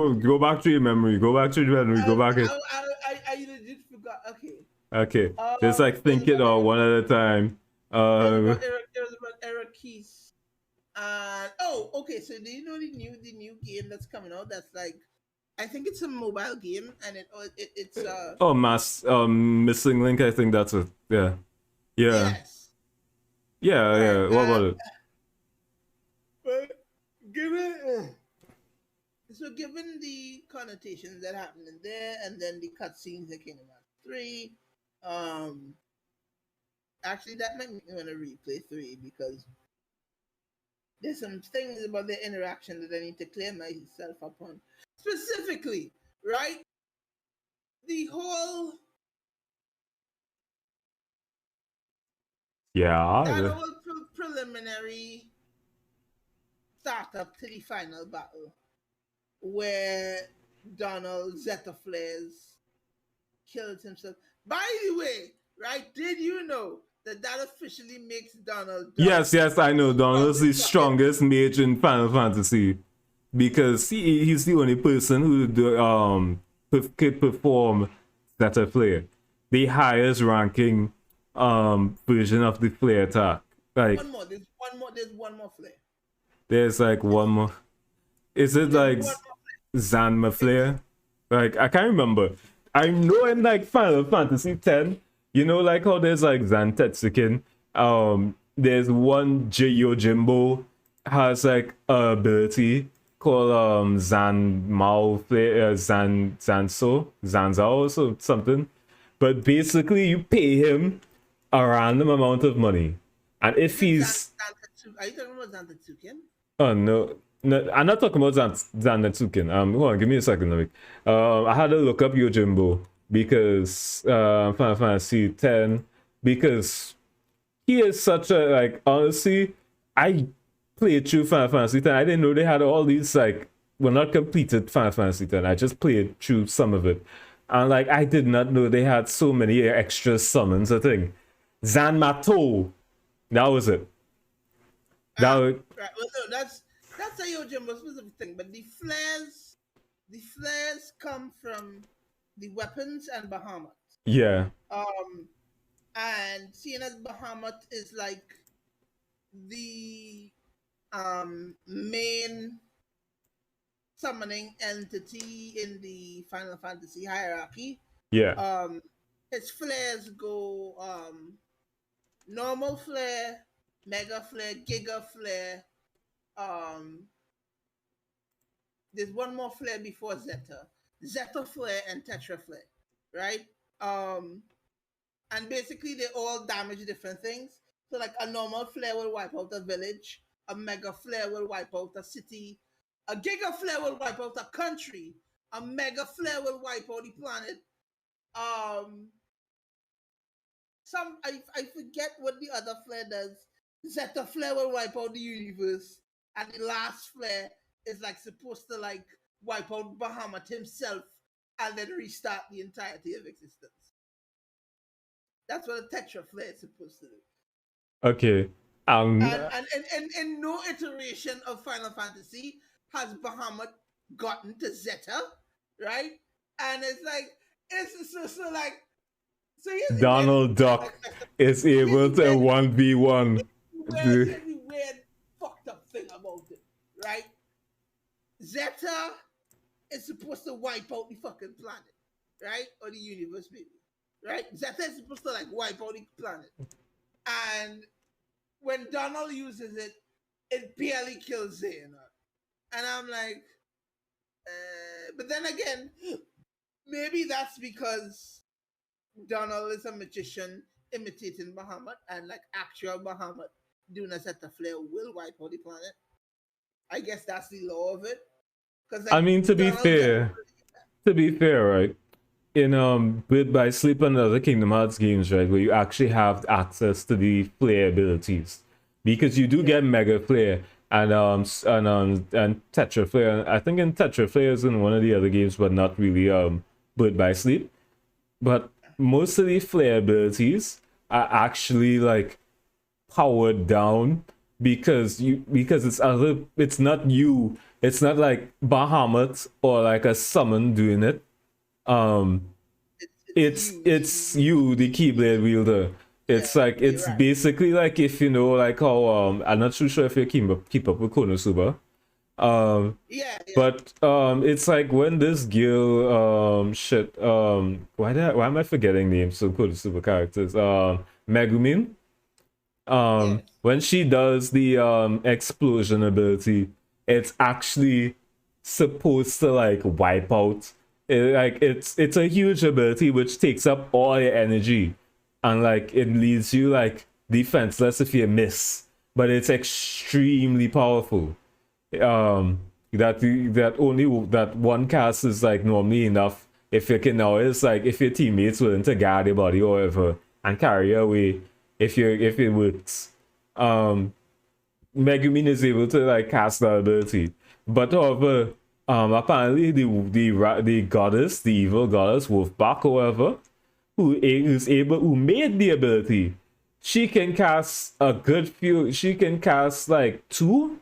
your memory. Go back to your memory. Go back it. I legit forgot. Okay. Okay. Just like think it all one at a time. It was about Eric Keys. Okay. So do you know the new game that's coming out? That's like, I think it's a mobile game, and it's Oh, Missing Link. I think that's it. Yeah. Yes. Yeah. What about it? But given the connotations that happened in there, and then the cutscenes that came out 3, actually that might make me want to replay 3 because there's some things about the interaction that I need to clear myself up on. Specifically, right? The whole that whole preliminary startup to the final battle where Donald Zeta Flares killed himself. By the way, right? Did you know that officially makes Donald? Yes, I know. Donald's the strongest mage in Final Fantasy because he's the only person who could perform Zeta Flare, the highest ranking version of the flare attack Like One more. There's one more. There's one more flare. there's like There's, one more. Is it there's like one more. Zanma It's Flare? Like I can't remember. I know in like Final Fantasy X, you know, like how there's like Zantetsuken. There's one Yojimbo has like a ability called Zan Mao Flare, Zanzao or something. But basically, you pay him a random amount of money, and if is it he's Are you talking about Zantetsuken? oh no, no, I'm not talking about Zanetsuken. Hold on, give me a second, let me. I had to look up Yojimbo because Final Fantasy X because he is such a like. Honestly, I played through Final Fantasy X. I didn't know they had all these like. Well, not completed Final Fantasy X. I just played through some of it, and like I did not know they had so many extra summons. I think Zanmato. That was it. That Ah, was, right. Well, no, that's a Yojimbo specific thing. But the flares come from the weapons and Bahamut. yeah. Um, and seeing as Bahamut is like the main summoning entity in the Final Fantasy hierarchy, Yeah. um, his flares go normal flare, mega flare, giga flare. Um, there's one more flare before Zeta flare, and Tetra flare, right? Um, and basically they all damage different things. So like a normal flare will wipe out a village, a mega flare will wipe out a city, a giga flare will wipe out a country, a mega flare will wipe out the planet. Um, I forget what the other flare does. Zeta flare will wipe out the universe, and the last flare is like supposed to like wipe out Bahamut himself and then restart the entirety of existence. That's what a Tetra flare is supposed to do. Okay. Um. And no iteration of Final Fantasy has Bahamut gotten to Zeta, right? And it's like it's so like so here's the weird Donald Duck is here's able the to weird 1v1. here's the weird fucked up thing about it, right? Zeta is supposed to wipe out the fucking planet, right? Or the universe, maybe. Right? Zeta is supposed to like wipe out the planet. And when Donald uses it, it barely kills Xehanort. And I'm like, but then again, maybe that's because Donald is a magician imitating Bahamut, and like actual Bahamut doing a set of flare will wipe out the planet. I guess that's the law of it. Because I like mean, Donald can. to be fair, right? In Birth by Sleep and other Kingdom Hearts games, right, where you actually have access to the flare abilities, because you do Yeah. get Mega Flare and Tetra Flare. I think in Tetra Flare is in one of the other games, but not really Birth by Sleep. But most of the flare abilities are actually like powered down because it's not you, it's not like Bahamut or like a summon doing it. um It's you, it's you, the Keyblade wielder. yeah, It's like you're it's right. basically like if you know like how I'm not too sure if you keep up with Konosuba. Yeah, yeah. But it's like when this girl why am I forgetting names of Konosuba characters? Megumin. Yes. When she does the explosion ability, it's actually supposed to like wipe out it's a huge ability which takes up all your energy, and like it leaves you like defenseless if you miss, but it's extremely powerful. That only that one cast is like normally enough. If you can now, it's like if your teammates willing to guard your body or whatever and carry you away, if it works. Megumin is able to like cast that ability. But however, apparently the goddess, the evil goddess Wolfbach, however, who made the ability, she can cast a good few. She can cast like two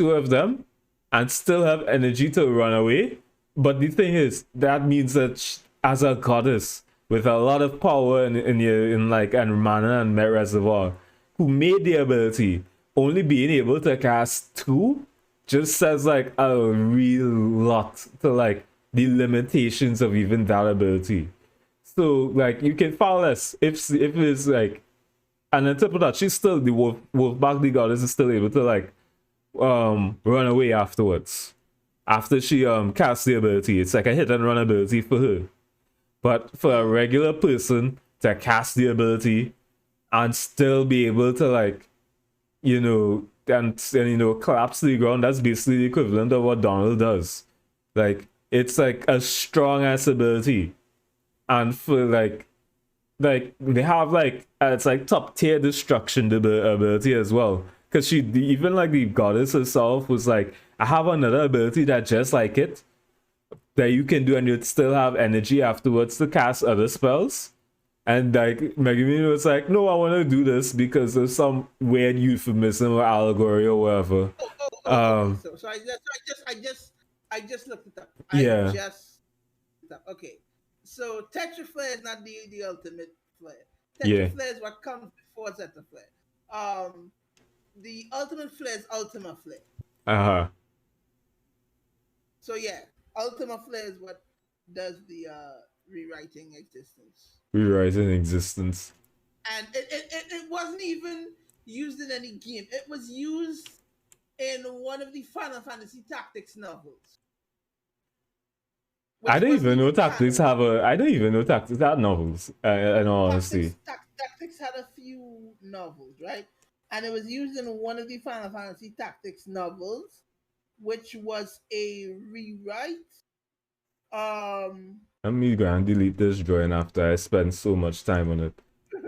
of them, and still have energy to run away. But the thing is, that means that as a goddess with a lot of power in like and mana and met reservoir, who made the ability only being able to cast two just says like a real lot to like the limitations of even that ability. So like you can far less if it's like, and on top of that, she's still the wolfback the goddess is still able to like run away afterwards. After she casts the ability, it's like a hit and run ability for her. But for a regular person to cast the ability and still be able to like, and collapse to the ground, that's basically the equivalent of what Donald does. Like it's like a strong ass ability. And for like they have like it's like top tier destruction ability as well, because she even like the goddess herself was like, I have another ability that just like it that you can do and you'd still have energy afterwards to cast other spells. And like Megumi was like, no, I want to do this because there's some weird euphemism or allegory or whatever. Okay. um I just looked it up. yeah, Okay. So Tetra Flare is not the ultimate flare. Tetra yeah, Flare is what comes before Zeta Flare. Um, the ultimate flare is Ultima Flare. uh-huh, So yeah, Ultima Flare is what does the rewriting existence. rewriting existence. And it wasn't even used in any game. It was used in one of the Final Fantasy Tactics novels, I which don't wasn't even know even tactics canon. have a. I don't even know tactics have novels. In all honesty, Tactics had a few novels, right? And it was used in one of the Final Fantasy Tactics novels, which was a rewrite. Um, let me go and delete this drawing after I spent so much time on it.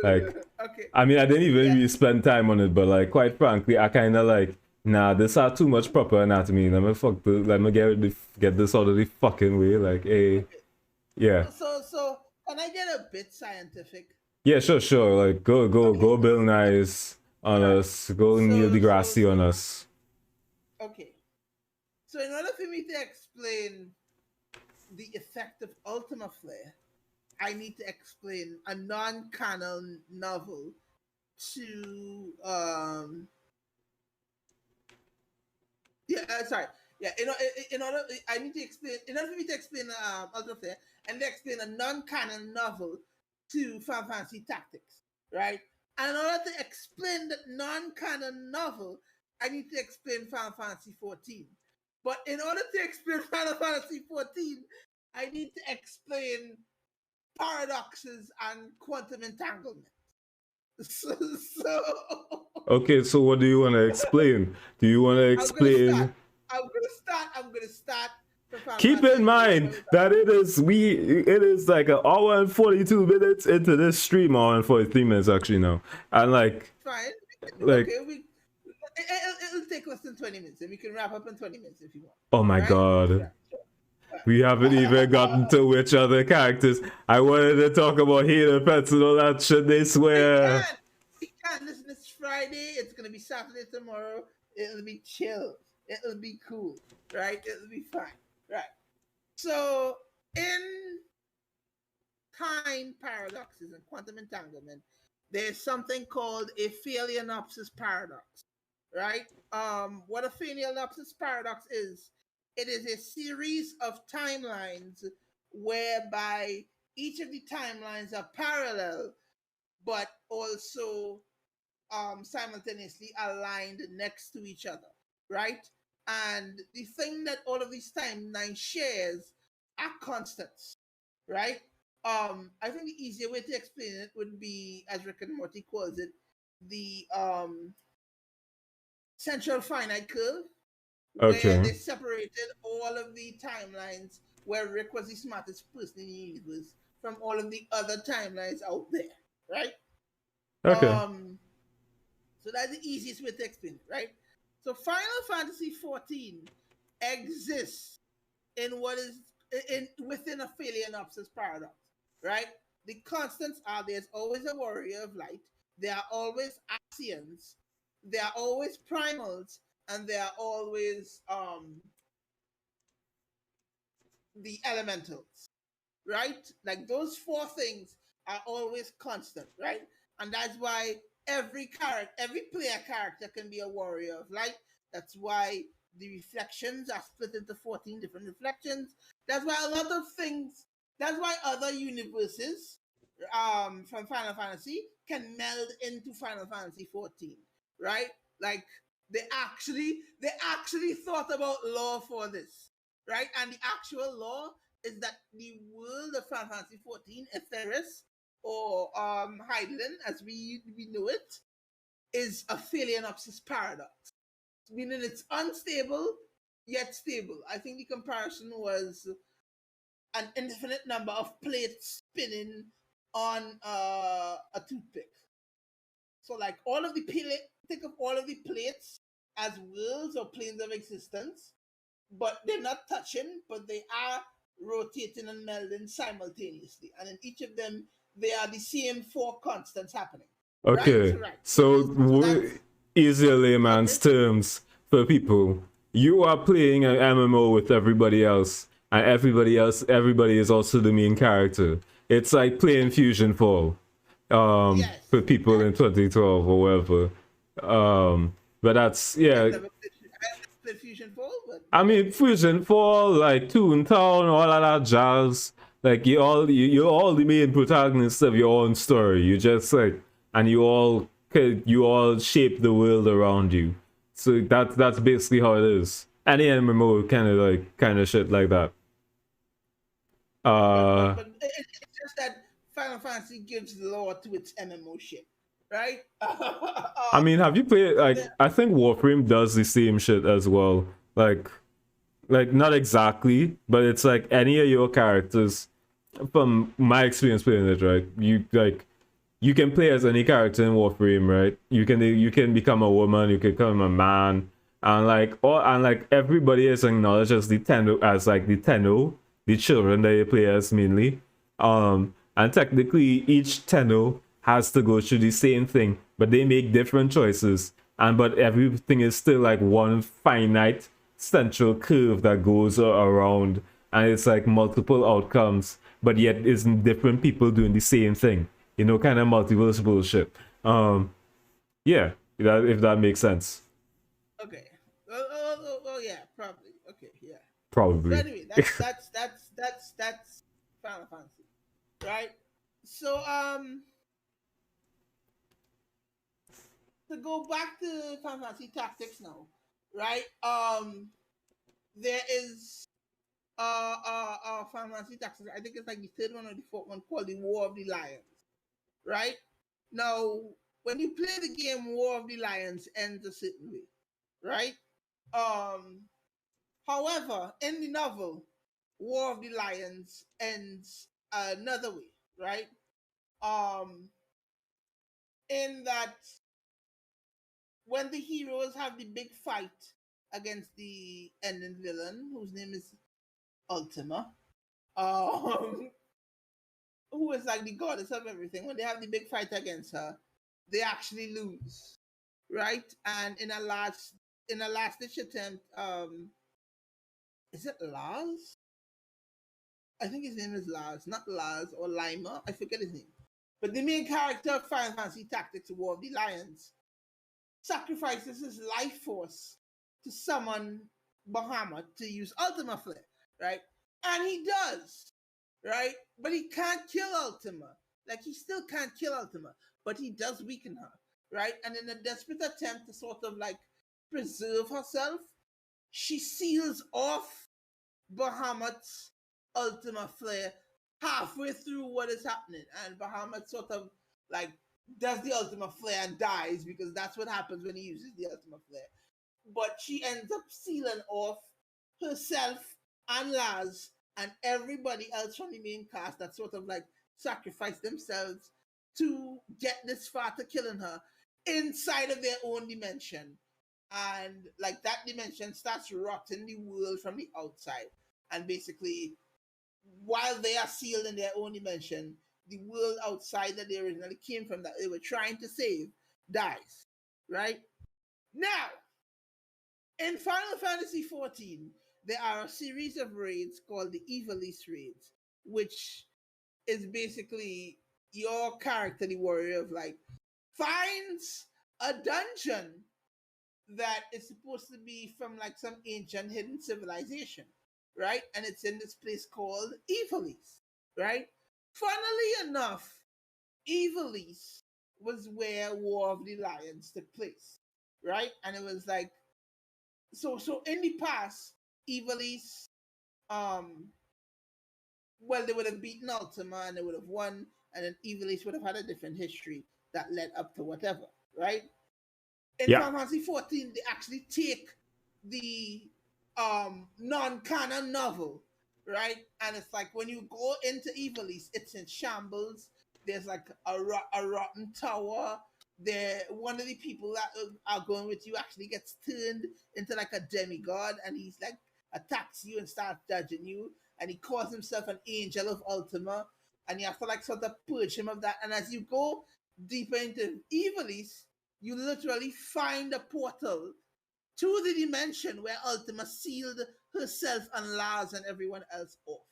Like, okay, I mean, I didn't even yeah, really spend time on it, but like, quite frankly, I kind of like, nah, this had too much proper anatomy. Let me get this out of the fucking way. Like, hey, okay. yeah, So can I get a bit scientific? yeah, sure, sure. Like, Okay, go, Bill Nyes on all right. us. Go Neil deGrasse on us. Okay. So in order for me to explain the effect of Ultima Flare, I need to explain a non-canon novel to sorry. Yeah, in order I need to explain in order for me to explain Ultima Flare, I need to explain a non-canon novel to Final Fantasy Tactics, right? And in order to explain that non-canon novel, I need to explain Final Fantasy 14. But in order to explain Final Fantasy 14, I need to explain paradoxes and quantum entanglement. So Okay, so what do you want to explain? Do you want to I'm gonna start. explain? I'm gonna start for Final Keep Fantasy in and we'll work mind our way back. that it is like an hour and 42 minutes into this stream, hour and 43 minutes actually now, and Fine. like Okay, it'll take less than 20 minutes and we can wrap up in 20 minutes if you want. oh my Right? god, Right. we haven't even gotten to which other characters. I wanted to talk about Hater Pets and all that shit. They We swear. can. We can. Listen, it's Friday. It's gonna be Saturday tomorrow. It'll be chill. It'll be cool. Right? It'll be fine. Right. So in time paradoxes and quantum entanglement, there's something called a phaleanopsis paradox, right? What a phaleanopsis paradox is, it is a series of timelines whereby each of the timelines are parallel, but also simultaneously aligned next to each other, right? And the thing that all of these timelines shares are constants, right? I think the easier way to explain it would be, as Rick and Morty calls it, the central finite curve, where Okay, they separated all of the timelines where Rick was the smartest person in the universe from all of the other timelines out there, right? okay, Um, so that's the easiest way to explain it, right? So Final Fantasy 14 exists in what is in within a phaleanopsis paradox, right? The constants are there's always a warrior of light, there are always Axians, there are always primals, and there are always the elementals, right? Like those four things are always constant, right? And that's why every player character can be a warrior of light. That's why the reflections are split into 14 different reflections. That's why a lot of things. That's why other universes from Final Fantasy can meld into Final Fantasy 14, right? Like they actually thought about law for this, right? And the actual law is that the world of Final Fantasy 14, Etheris, or Hydaelyn, as we know it, is a Phaleanopsis paradox, meaning it's unstable yet stable. I think the comparison was an infinite number of plates spinning on a toothpick. So, like think of all of the plates as worlds or planes of existence, but they're not touching, but they are rotating and melding simultaneously. And in each of them, they are the same four constants happening. Right? Okay, So right. so So that's easier okay. layman's terms for people. You are playing an MMO with everybody else, and everybody is also the main character. It's like playing Yes. Fusion Fall, Yes. for people in Exactly. 2012 or whatever. But that's I've yeah. never played Fusion Fall, but I yeah. mean, Fusion Fall, like Toontown, all of that jazz. Like you're all the main protagonists of your own story. You just like, and you all shape the world around you. So that's basically how it is. Any MMO kind of shit like that. But Uh, but but it's just that Final Fantasy gives law to its MMO shit, right? I mean, have you played So the like I think Warframe does the same shit as well. Like not exactly, but it's like any of your characters from my experience playing it, right? You can play as any character in Warframe, right? You can become a woman, you can become a man, and everybody is acknowledged as the Tenno, the children that you play as mainly. And technically each Tenno has to go through the same thing, but they make different choices. And but everything is still like one finite central curve that goes around, and it's like multiple outcomes, but yet isn't different people doing the same thing, kind of multiverse bullshit. Yeah, if that makes sense. okay. Oh, yeah, probably. Okay, yeah. So Probably. anyway, that's Final Fantasy, right? So to go back to Final Fantasy Tactics now, right? There is Final Fantasy Tactics. I think it's like the third one or the fourth one called the War of the Lions, right? Now, when you play the game, War of the Lions ends a certain way, right? Um, However, in the novel, War of the Lions ends another way, right? Um, in that when the heroes have the big fight against the ending villain, whose name is Ultima, um, who is like the goddess of everything, when they have the big fight against her, they actually lose, right? And in a last ditch attempt, is it Lars? I think his name is Lars, not Lars or Lima. I forget his name. But the main character of Final Fantasy Tactics War of the Lions sacrifices his life force to summon Bahamut to use Ultima Flare, right? And he does, right? But he can't kill Ultima. Like, he still can't kill Ultima, but he does weaken her, right? And in a desperate attempt to sort of like preserve herself, she seals off Bahamut's Ultima Flare halfway through what is happening, and Bahamut sort of like does the Ultima Flare and dies because that's what happens when he uses the Ultima Flare. But she ends up sealing off herself and Laz and everybody else from the main cast that sort of like sacrificed themselves to get this far to killing her inside of their own dimension. And like that dimension starts rotting the world from the outside. And basically, while they are sealed in their own dimension, the world outside that they originally came from, that they were trying to save, dies. Right? Now, in Final Fantasy XIV, there are a series of raids called the Ivalice raids, which is basically your character, the warrior of light, finds a dungeon that is supposed to be from like some ancient hidden civilization, right? And it's in this place called Evilise, right? Funnily enough, Evilise was where War of the Lions took place, right? And it was like so in the past, Evilise, um, well, they would have beaten Ultima and they would have won, and then Evilise would have had a different history that led up to whatever, right? In Yeah. Final Fantasy 14, they actually take the non-canon novel, right? And it's like when you go into Evilise, it's in shambles. There's like a rotten tower. There, one of the people that are going with you actually gets turned into like a demigod, and he's like attacks you and starts judging you. And he calls himself an angel of Ultima, and you have to like sort of purge him of that. And as you go deeper into Evilise, you literally find a portal to the dimension where Ultima sealed herself and Lars and everyone else off.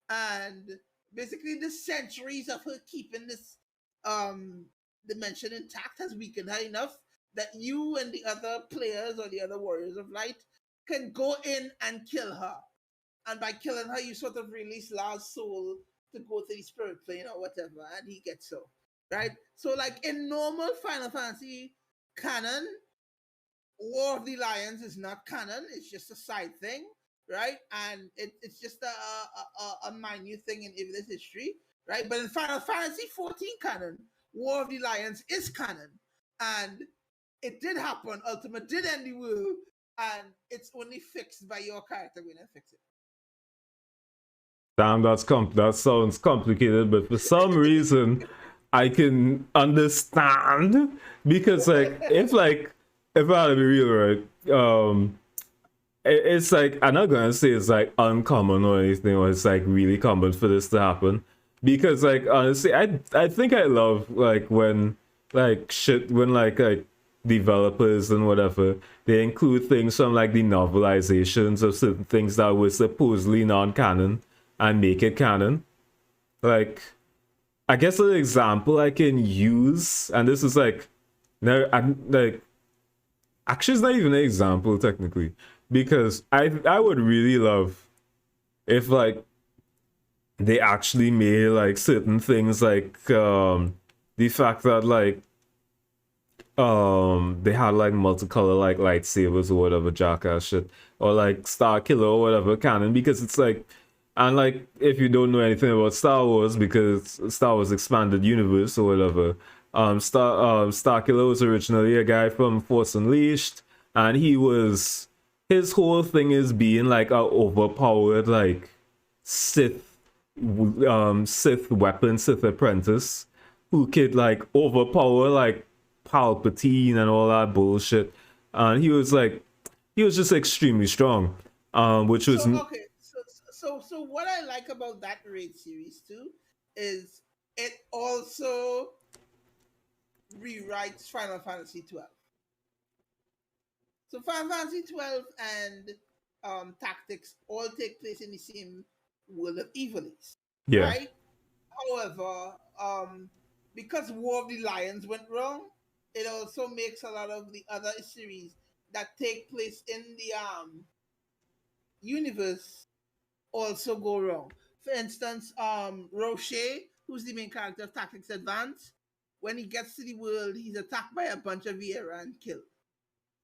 And basically, the centuries of her keeping this um, dimension intact has weakened her enough that you and the other players or the other warriors of light can go in and kill her. And by killing her, you sort of release Lars' soul to go to the spirit plane or whatever, and he gets so. Right? So, like in normal Final Fantasy canon, War of the Lions is not canon, it's just a side thing, right? And it's just a minute thing in Evil's history, right? But in Final Fantasy 14 canon, War of the Lions is canon. And it did happen, Ultima did end the world, and it's only fixed by your character when I fix it. Damn, that sounds complicated, but for some reason, I can understand because if I had to be real, right, it's like I'm not gonna say it's like uncommon or anything, or it's like really common for this to happen, because like honestly, I think I love like when like shit when like developers and whatever they include things from like the novelizations of certain things that were supposedly non-canon and make it canon. Like, I guess an example I can use, and this is like, no, I'm like, actually, it's not even an example technically, because I would really love if like they actually made like certain things like the fact that like they had like multicolor like lightsabers or whatever jackass shit, or like Star Killer or whatever canon, because it's like, and like if you don't know anything about Star Wars, because Star Wars expanded universe or whatever, Star Killer was originally a guy from Force Unleashed, and his whole thing is being like a overpowered like Sith Sith apprentice who could like overpower like Palpatine and all that bullshit. And he was just extremely strong. Which was So okay, so what I like about that raid series too is it also rewrites Final Fantasy 12. So Final Fantasy 12 and Tactics all take place in the same world of Evilise, yeah. right? However, because War of the Lions went wrong, it also makes a lot of the other series that take place in the universe also go wrong. For instance, Rocher, who's the main character of Tactics Advance, when he gets to the world, he's attacked by a bunch of Viera and killed.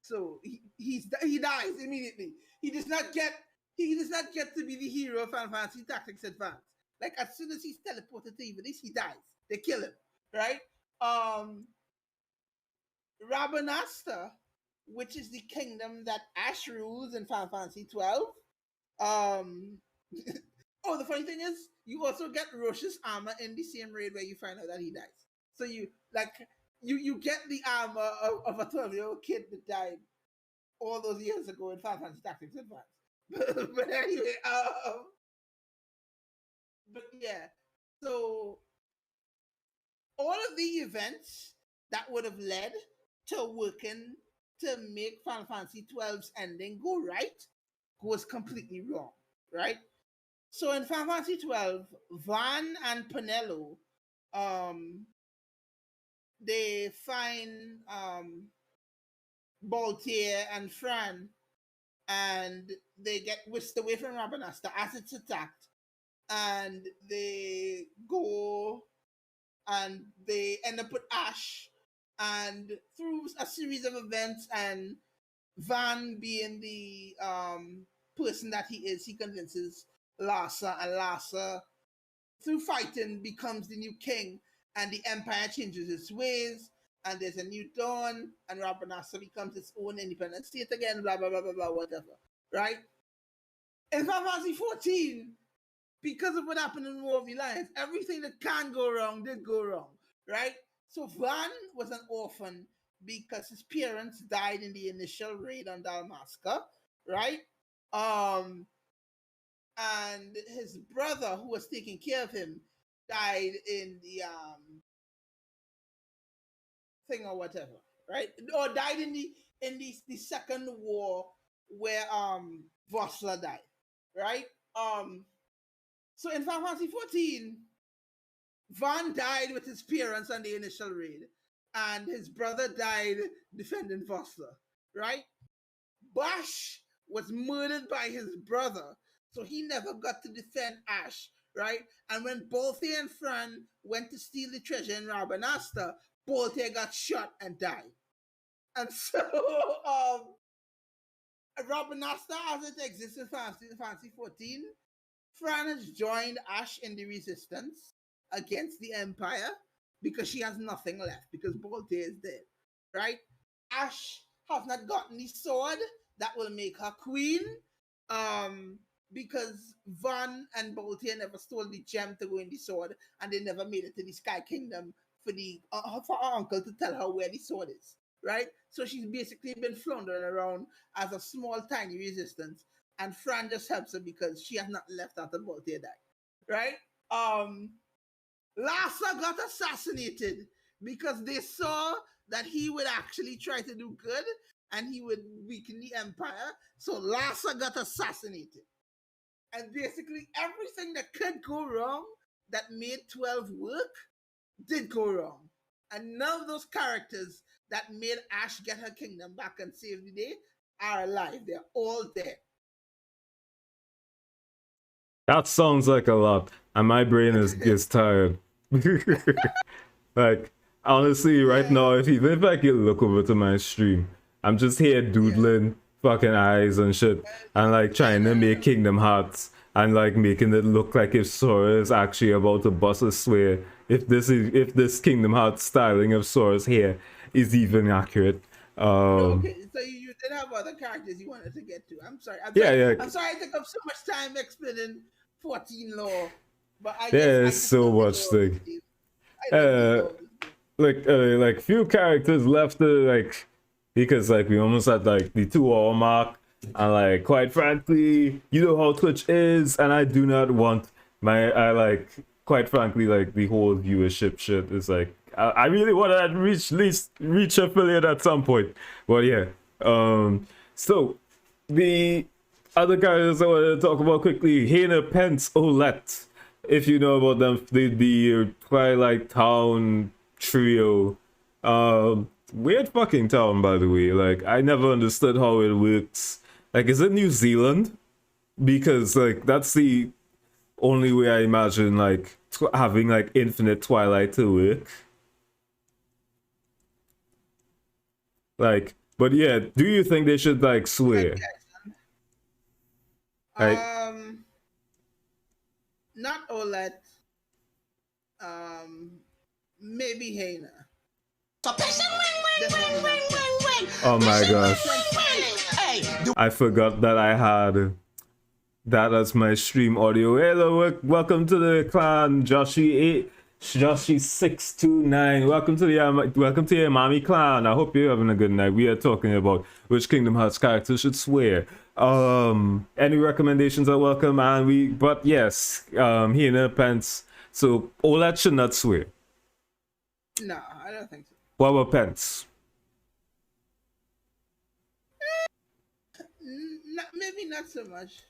So he dies immediately. He does not get to be the hero of Final Fantasy Tactics Advance. Like as soon as he's teleported to Evilise, he dies. They kill him, right? Um, Rabanasta, which is the kingdom that Ash rules in Final Fantasy 12. Um, oh, the funny thing is, you also get Roche's armor in the same raid where you find out that he dies. So you get the armor of a 12-year-old kid that died all those years ago in Final Fantasy Tactics Advance. But anyway, but yeah. So all of the events that would have led to working to make Final Fantasy 12's ending go right goes completely wrong, right? So in Final Fantasy 12, Van and Penelo, um, they find Baltier and Fran, and they get whisked away from Rabanasta as it's attacked, and they go and they end up with Ash, and through a series of events and Van being the person that he is, he convinces Larsa, and Larsa, through fighting, becomes the new king, and the empire changes its ways, and there's a new dawn, and Rabanasa becomes its own independent state again, blah blah blah blah blah, whatever. Right? In Final Fantasy 14, because of what happened in War of Alliance, everything that can go wrong did go wrong. Right? So Van was an orphan because his parents died in the initial raid on Dalmasca, right? And his brother, who was taking care of him, died in the thing or whatever, right? Or died in the second war where Vossler died, right? So in Final Fantasy 14, Van died with his parents on the initial raid, and his brother died defending Vossler, right? Bash was murdered by his brother, so he never got to defend Ash, right? And when Balthier and Fran went to steal the treasure in Rabanasta, Balthier got shot and died. And so, Rabanasta, as it exists in Fantasy 14, Fran has joined Ash in the resistance against the Empire because she has nothing left, because Balthier is dead, right? Ash has not gotten the sword that will make her queen, because Van and Baltier never stole the gem to go in the sword, and they never made it to the Sky Kingdom for her uncle to tell her where the sword is, right? So she's basically been floundering around as a small, tiny resistance, and Fran just helps her because she has not left after Baltier died, right? Lhasa got assassinated because they saw that he would actually try to do good and he would weaken the empire. So Lhasa got assassinated. And basically everything that could go wrong that made 12 work did go wrong. And none of those characters that made Ash get her kingdom back and save the day are alive. They're all dead. That sounds like a lot, and my brain is tired. Like, honestly, right now, if I can look over to my stream, I'm just here doodling fucking eyes and shit, and like trying to make Kingdom Hearts, and like making it look like if Sora is actually about to bust a swear, if this Kingdom Hearts styling of Sora's hair is even accurate. Okay, so you did have other characters you wanted to get to. I'm sorry. I'm sorry I took up so much time explaining 14 lore, but I There's so much thing. Like few characters left to like, because like we almost at like the 2 hour mark, and like quite frankly, you know how Twitch is, and I do not want I like, quite frankly, like the whole viewership shit is like, I really want to reach affiliate at some point. But yeah, so the other characters I want to talk about quickly: Hannah, Pence, Olette. If you know about them, the Twilight Town trio. Weird fucking town, by the way. Like, I never understood how it works. Like, is it New Zealand? Because like that's the only way I imagine like having like infinite Twilight to work. Like, but yeah, do you think they should like swear? Like, not Olette. Maybe Hana. oh my gosh, I forgot that I had that as my stream audio. Hello, welcome to the clan, Joshi629. Welcome to the Yamami clan. I hope you're having a good night. We are talking about which Kingdom Hearts characters should swear. Any recommendations are welcome, and but yes, Hina, Pence. So Olette should not swear. No, I don't think so. What about Pence? Maybe not so much.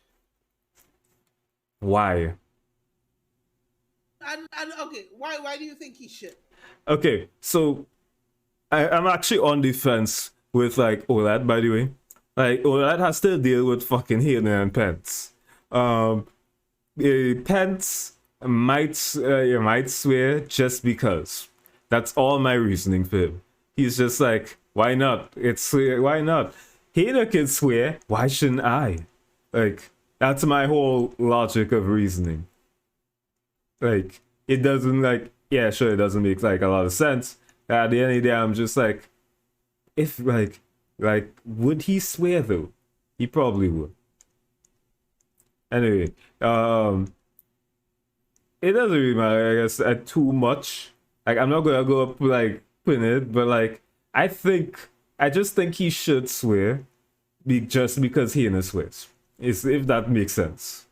Why? Okay, why do you think he should? Okay, so I'm actually on the fence with like Olad, by the way. Like Olad has to deal with fucking Hayden and Pence. Um, Pence you might swear just because. That's all my reasoning for him. He's just like, why not? Why not? Hayden can swear. Why shouldn't I? Like that's my whole logic of reasoning. Like it doesn't like yeah, sure, it doesn't make like a lot of sense. At the end of the day, I'm just like, if would he swear though? He probably would. Anyway, it doesn't really matter, I guess, too much. Like I'm not gonna go up like putting it, but like I just think he should swear, just because he and swears. Is if that makes sense.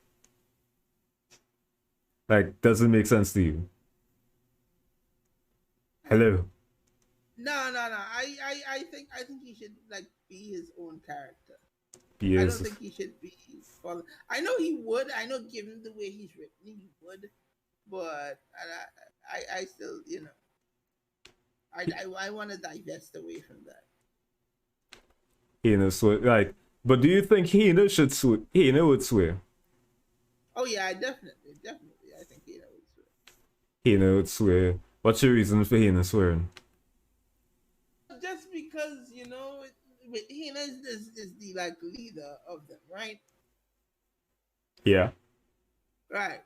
Like, does it make sense to you? Hello. No. I think he should like be his own character. He I don't is. think he should be following. I know he would. I know, given the way he's written, he would. But I still, I want to divest away from that. Hina swear. Like, but do you think Hina should swear? Hina would swear. Oh yeah, I definitely. I think would swear. Hina would swear. What's your reason for Hina swearing? Just because Hina is the like leader of them, right? Yeah. Right.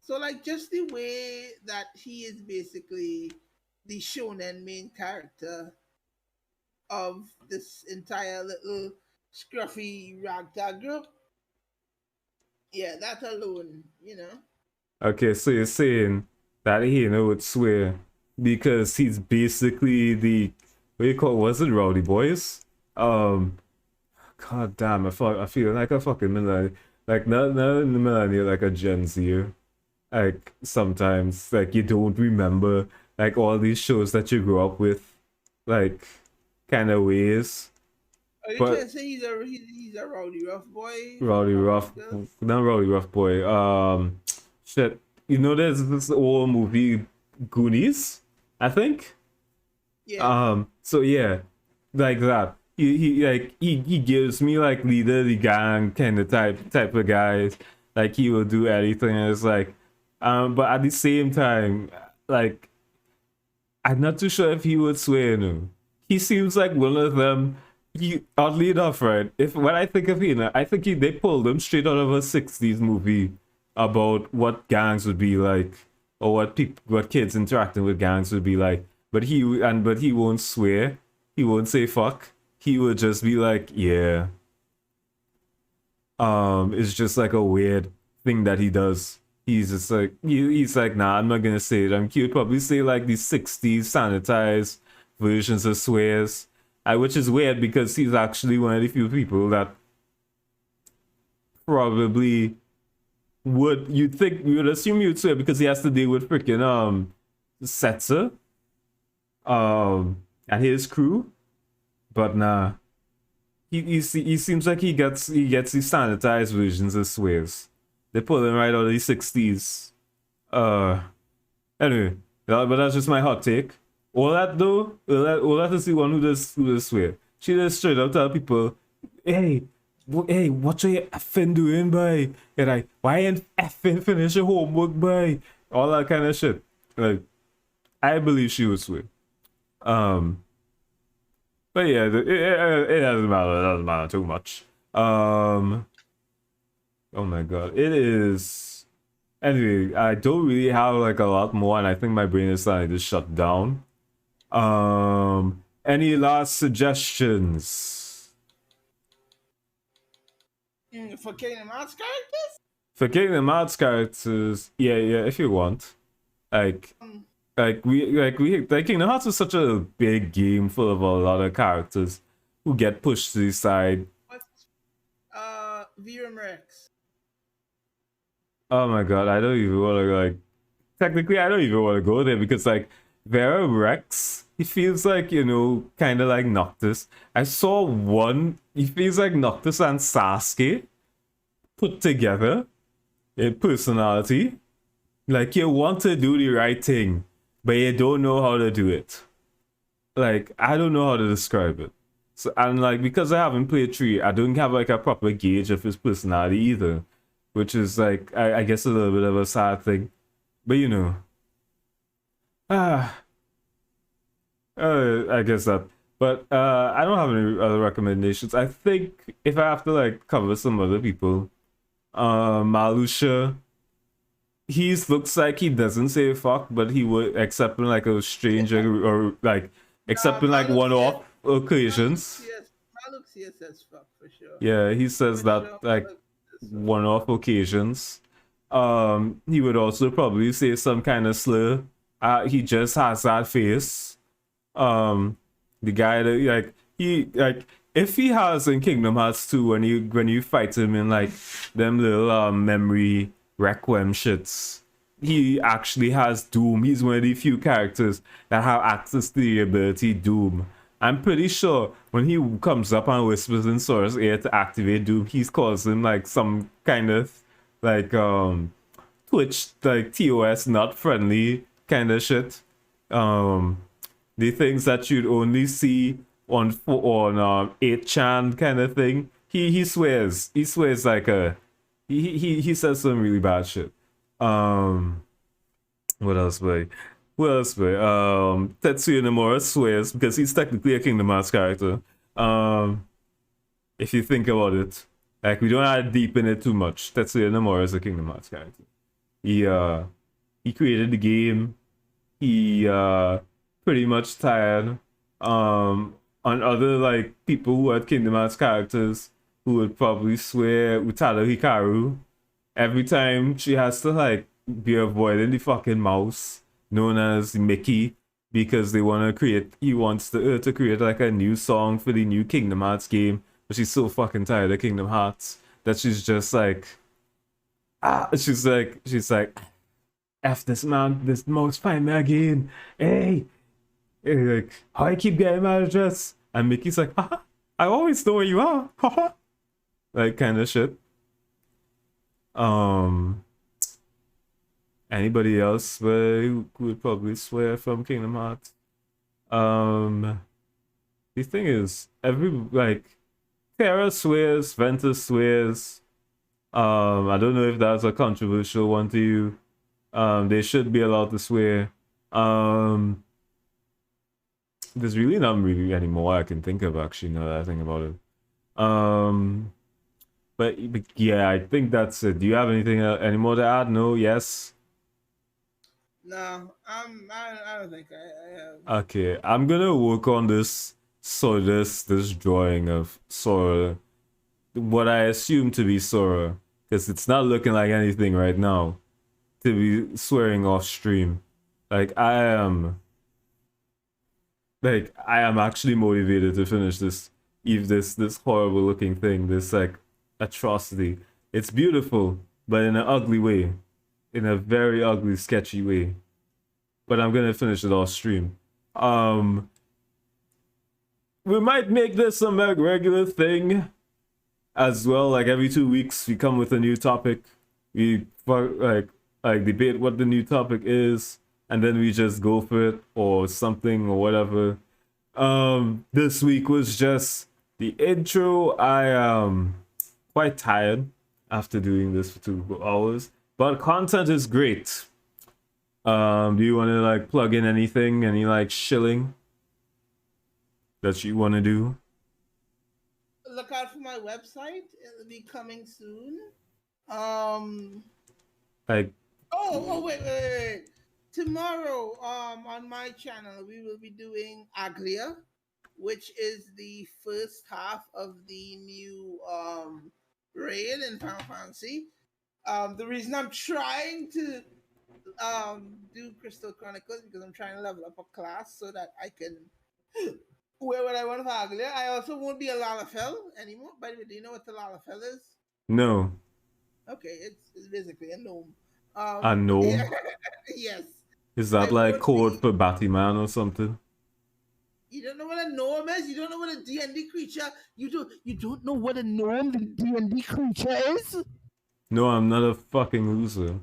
So like just the way that he is basically the shonen main character of this entire little scruffy ragtag group. Yeah, that alone. Okay, so you're saying that Hina would swear because he's basically the what do you call was it Rowdy Boys? God damn, I feel like a fucking millennial, like not a millennial, like a Gen Z. Like sometimes, like you don't remember like all these shows that you grew up with, like kind of ways. Are you trying But to say he's a rowdy rough boy? Rowdy Rough, not Rowdy Rough Boy. Shit. You know, there's this old movie Goonies, I think. Yeah. So yeah, like that. He gives me like leader of the gang kind of type of guys. Like he will do anything. And it's like, but at the same time, like I'm not too sure if he would swear. No, he seems like one of them. He oddly enough, right? If when I think of him, I think they pulled him straight out of a '60s movie about what gangs would be like, or what kids interacting with gangs would be like. But he won't swear. He won't say fuck. He would just be like, yeah. It's just like a weird thing that he does. He's just like he's like, nah, I'm not gonna say it. He would probably say like these '60s sanitized versions of swears. Which is weird because he's actually one of the few people that probably you would assume you'd swear because he has to deal with freaking Setzer and his crew. But nah. He seems like he gets these sanitized versions of swears. They pull him right out of the '60s. Anyway, but that's just my hot take. All that is the one who does swear. She just straight up tell people, hey, what you effing doing, boy? And like, why ain't effing finish your homework, boy? All that kind of shit. Like, I believe she would swear. But yeah, it doesn't matter. It doesn't matter too much. Oh my god, it is. Anyway, I don't really have like a lot more, and I think my brain is starting to shut down. Any last suggestions? For Kingdom Hearts characters? For Kingdom Hearts characters, yeah, if you want. Like Kingdom Hearts is such a big game full of a lot of characters who get pushed to the side. What? Virum Rex. Oh my god, I don't even want to like. Technically, I don't even want to go there because like Vera Rex, he feels like kind of like Noctis. I saw one. He feels like Noctis and Sasuke put together in personality. Like you want to do the right thing, but you don't know how to do it. like I don't know how to describe it. So and like because I haven't played Tree, I don't have like a proper gauge of his personality either, which is like I guess a little bit of a sad thing. But you know, ah, I guess that. But I don't have any other recommendations. I think if I have to like cover some other people, Malusha, he looks like he doesn't say fuck, but he would except in like a stranger or like except in like Maluk, yes. one-off Maluk, occasions. yes. Maluk, yes, as fuck, for sure. Yeah, he says For that sure, like Maluk as fuck. one-off occasions. He would also probably say some kind of slur. He just has that face. Um, the guy that like he like if he has in Kingdom Hearts 2 when you fight him in like them little memory requiem shits, he actually has Doom. He's one of the few characters that have access to the ability Doom. I'm pretty sure when he comes up and whispers in Sora's ear to activate Doom, he's causing like some kind of like Twitch like TOS not friendly kind of shit. Um the things that you'd only see on 8chan kind of thing. He swears like a he says some really bad shit. Um what else, boy? What else, boy? Tetsuya Nomura swears because he's technically a Kingdom Hearts character. Um if you think about it. Like we don't add deep in it too much. Tetsuya Nomura is a Kingdom Hearts character. He created the game. He pretty much tired. On other like people who had Kingdom Hearts characters who would probably swear Utada Hikaru every time she has to like be avoiding the fucking mouse known as Mickey because they want to create he wants to create like a new song for the new Kingdom Hearts game, but she's so fucking tired of Kingdom Hearts that she's just like she's like F this man, this mouse find me again. Hey, like, how I keep getting my address? And Mickey's like, haha, I always know where you are. Haha. Like kind of shit. Um Anybody else who would probably swear from Kingdom Hearts? Um the thing is, every like Terra swears, Ventus swears. I don't know if that's a controversial one to you. They should be allowed to swear. There's really not really any more I can think of actually now that I think about it. But yeah, I think that's it. Do you have anything any more to add? No, yes. No, I don't think I have. Okay, I'm gonna work on this. So this drawing of Sora, what I assume to be Sora, because it's not looking like anything right now. To be swearing off stream, like I am actually motivated to finish this, if this horrible looking thing, this like atrocity. It's beautiful, but in an ugly way, in a very ugly, sketchy way. But I'm gonna finish it off stream. We might make this a regular thing as well. Like every 2 weeks, we come with a new topic. We like debate what the new topic is, and then we just go for it or something or whatever. This week was just the intro. I am quite tired after doing this for 2 hours, but content is great. Do you want to like plug in anything, any like shilling that you want to do? Look out for my website. It'll be coming soon. Um. Like, Wait. Tomorrow, on my channel, we will be doing Aglia, which is the first half of the new raid in Final Fantasy. The reason I'm trying to do Crystal Chronicles because I'm trying to level up a class so that I can wear what I want for Aglia. I also won't be a Lalafell anymore. By the way, do you know what the Lalafell is? no, Okay, it's basically a gnome. a gnome. Yes. Is that I like won't code be. for Batman or something? You don't know what a gnome is? You don't know what a D&D creature? You don't know what a gnome the D&D creature is? No, I'm not a fucking loser.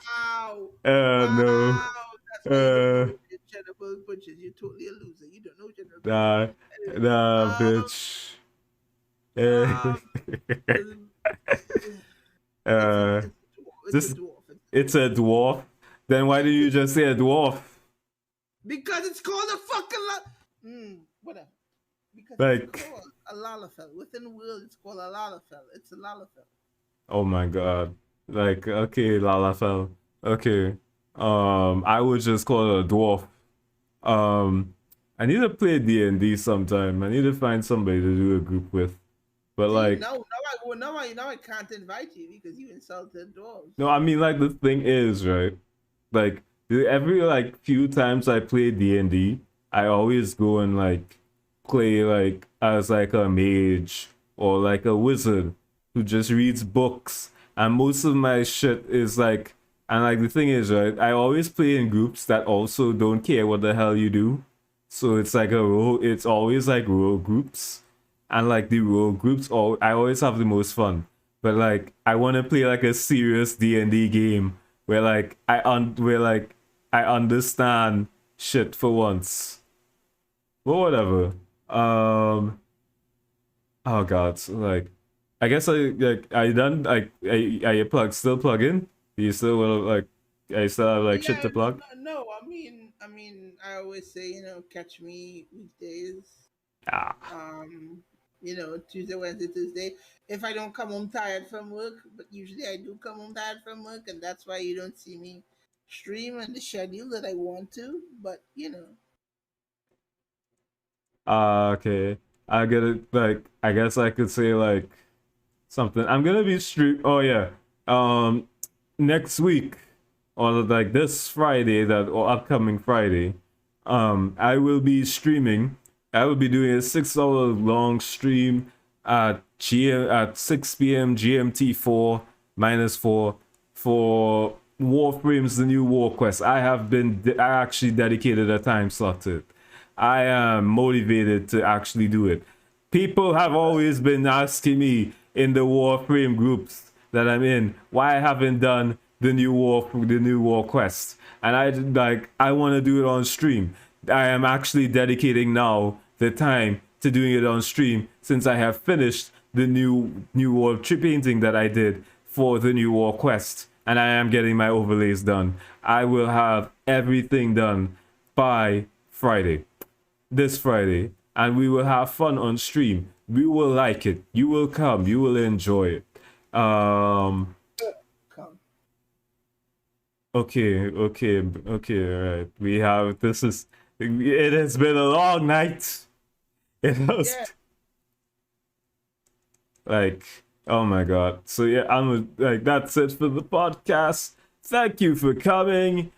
Wow. No. Wow. That's why you look Uh, foolish. general butchers. You're totally a loser. You don't know general butchers. Nah, Anyway, nah, um, bitch. um, um, uh, it's a dwarf. It's a just dwarf. It's a it's dwarf. a dwarf. Then why do It's a you just say a dwarf? because it's called a fucking whatever. Because it's Like, called a lalafell. Within the world, it's called a lalafell. It's a lalafell. oh my god. Like, okay, Lalafell. Okay. I would just call it a dwarf. Um, I need to play D&D sometime. I need to find somebody to do a group with. But See, like, now I can't invite you because you insulted dwarves. no, I mean like the thing is, right? Like every like few times I play D&D, I always go and like play like as like a mage or like a wizard who just reads books. And most of my shit is like, and like the thing is, right? I always play in groups that also don't care what the hell you do. So it's like a role. It's always like role groups, and like the role groups. All I always have the most fun. But like I want to play like a serious D&D game where like where like I understand shit for once. But whatever. Um. Oh god. So, like, I guess I done like I plug still plug in. Do you still will like I still have like shit Yeah, to plug? no. I always say, catch me weekdays. Ah. Um, Tuesday, Wednesday, Tuesday. If I don't come home tired from work, but usually I do come home tired from work, and that's why you don't see me stream on the schedule that I want to. But Okay. I get it. Like I guess I could say like something. I'm gonna be stream. Oh yeah. Um, next week or like this Friday that or upcoming Friday, I will be streaming. I will be doing a 6 hour long stream at at 6 p.m. GMT 4 - 4 for Warframe's the new War Quest. I actually dedicated a time slot to it. I am motivated to actually do it. People have always been asking me in the Warframe groups that I'm in why I haven't done the new War Quest, and I want to do it on stream. I am actually dedicating now the time to doing it on stream since I have finished the new War trip painting that I did for the new War Quest, and I am getting my overlays done. I will have everything done by Friday, this Friday, and we will have fun on stream. We will like it. You will come. You will enjoy it. come. Okay. All right. We have. This is. It has been a long night. It has. Yeah, Like, oh my god. So yeah, I'm like that's it for the podcast. Thank you for coming.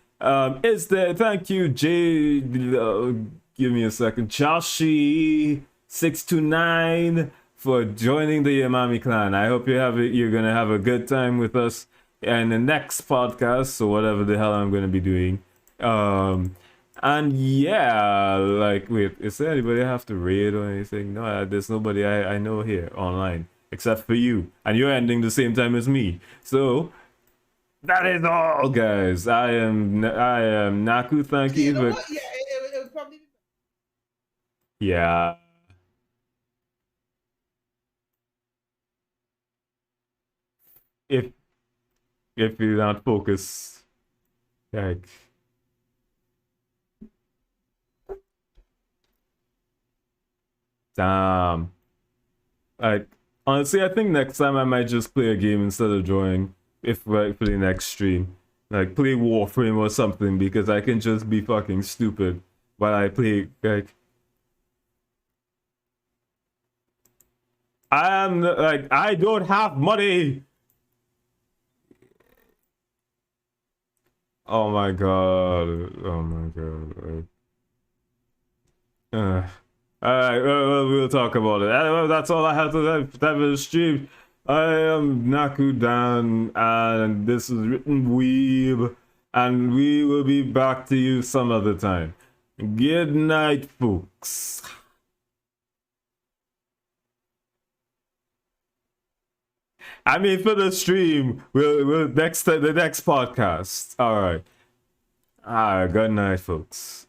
Is there? Thank you, Jay. Give me a second, Chashi629 for joining the Yamami clan. I hope you're gonna have a good time with us in the next podcast, so whatever the hell I'm gonna be doing. And yeah, like, wait, is there anybody I have to raid or anything? No, there's nobody I know here online except for you, and you're ending the same time as me. So that is all, guys. I am Naku. Thank you you know for what? Yeah, it would probably. yeah. If you're not focused, like damn. Like honestly, I think next time I might just play a game instead of drawing. If like for the next stream, like play Warframe or something, because I can just be fucking stupid while I play. Like I am like I don't have money. Oh my god. Oh my god. Uh, all right, we'll talk about it. Well, that's all I have to have for the stream. I am Nakudan, and this is Written Weeb, and we will be back to you some other time. Good night, folks. I mean, for the stream, we'll the next podcast. All right. Good night, folks.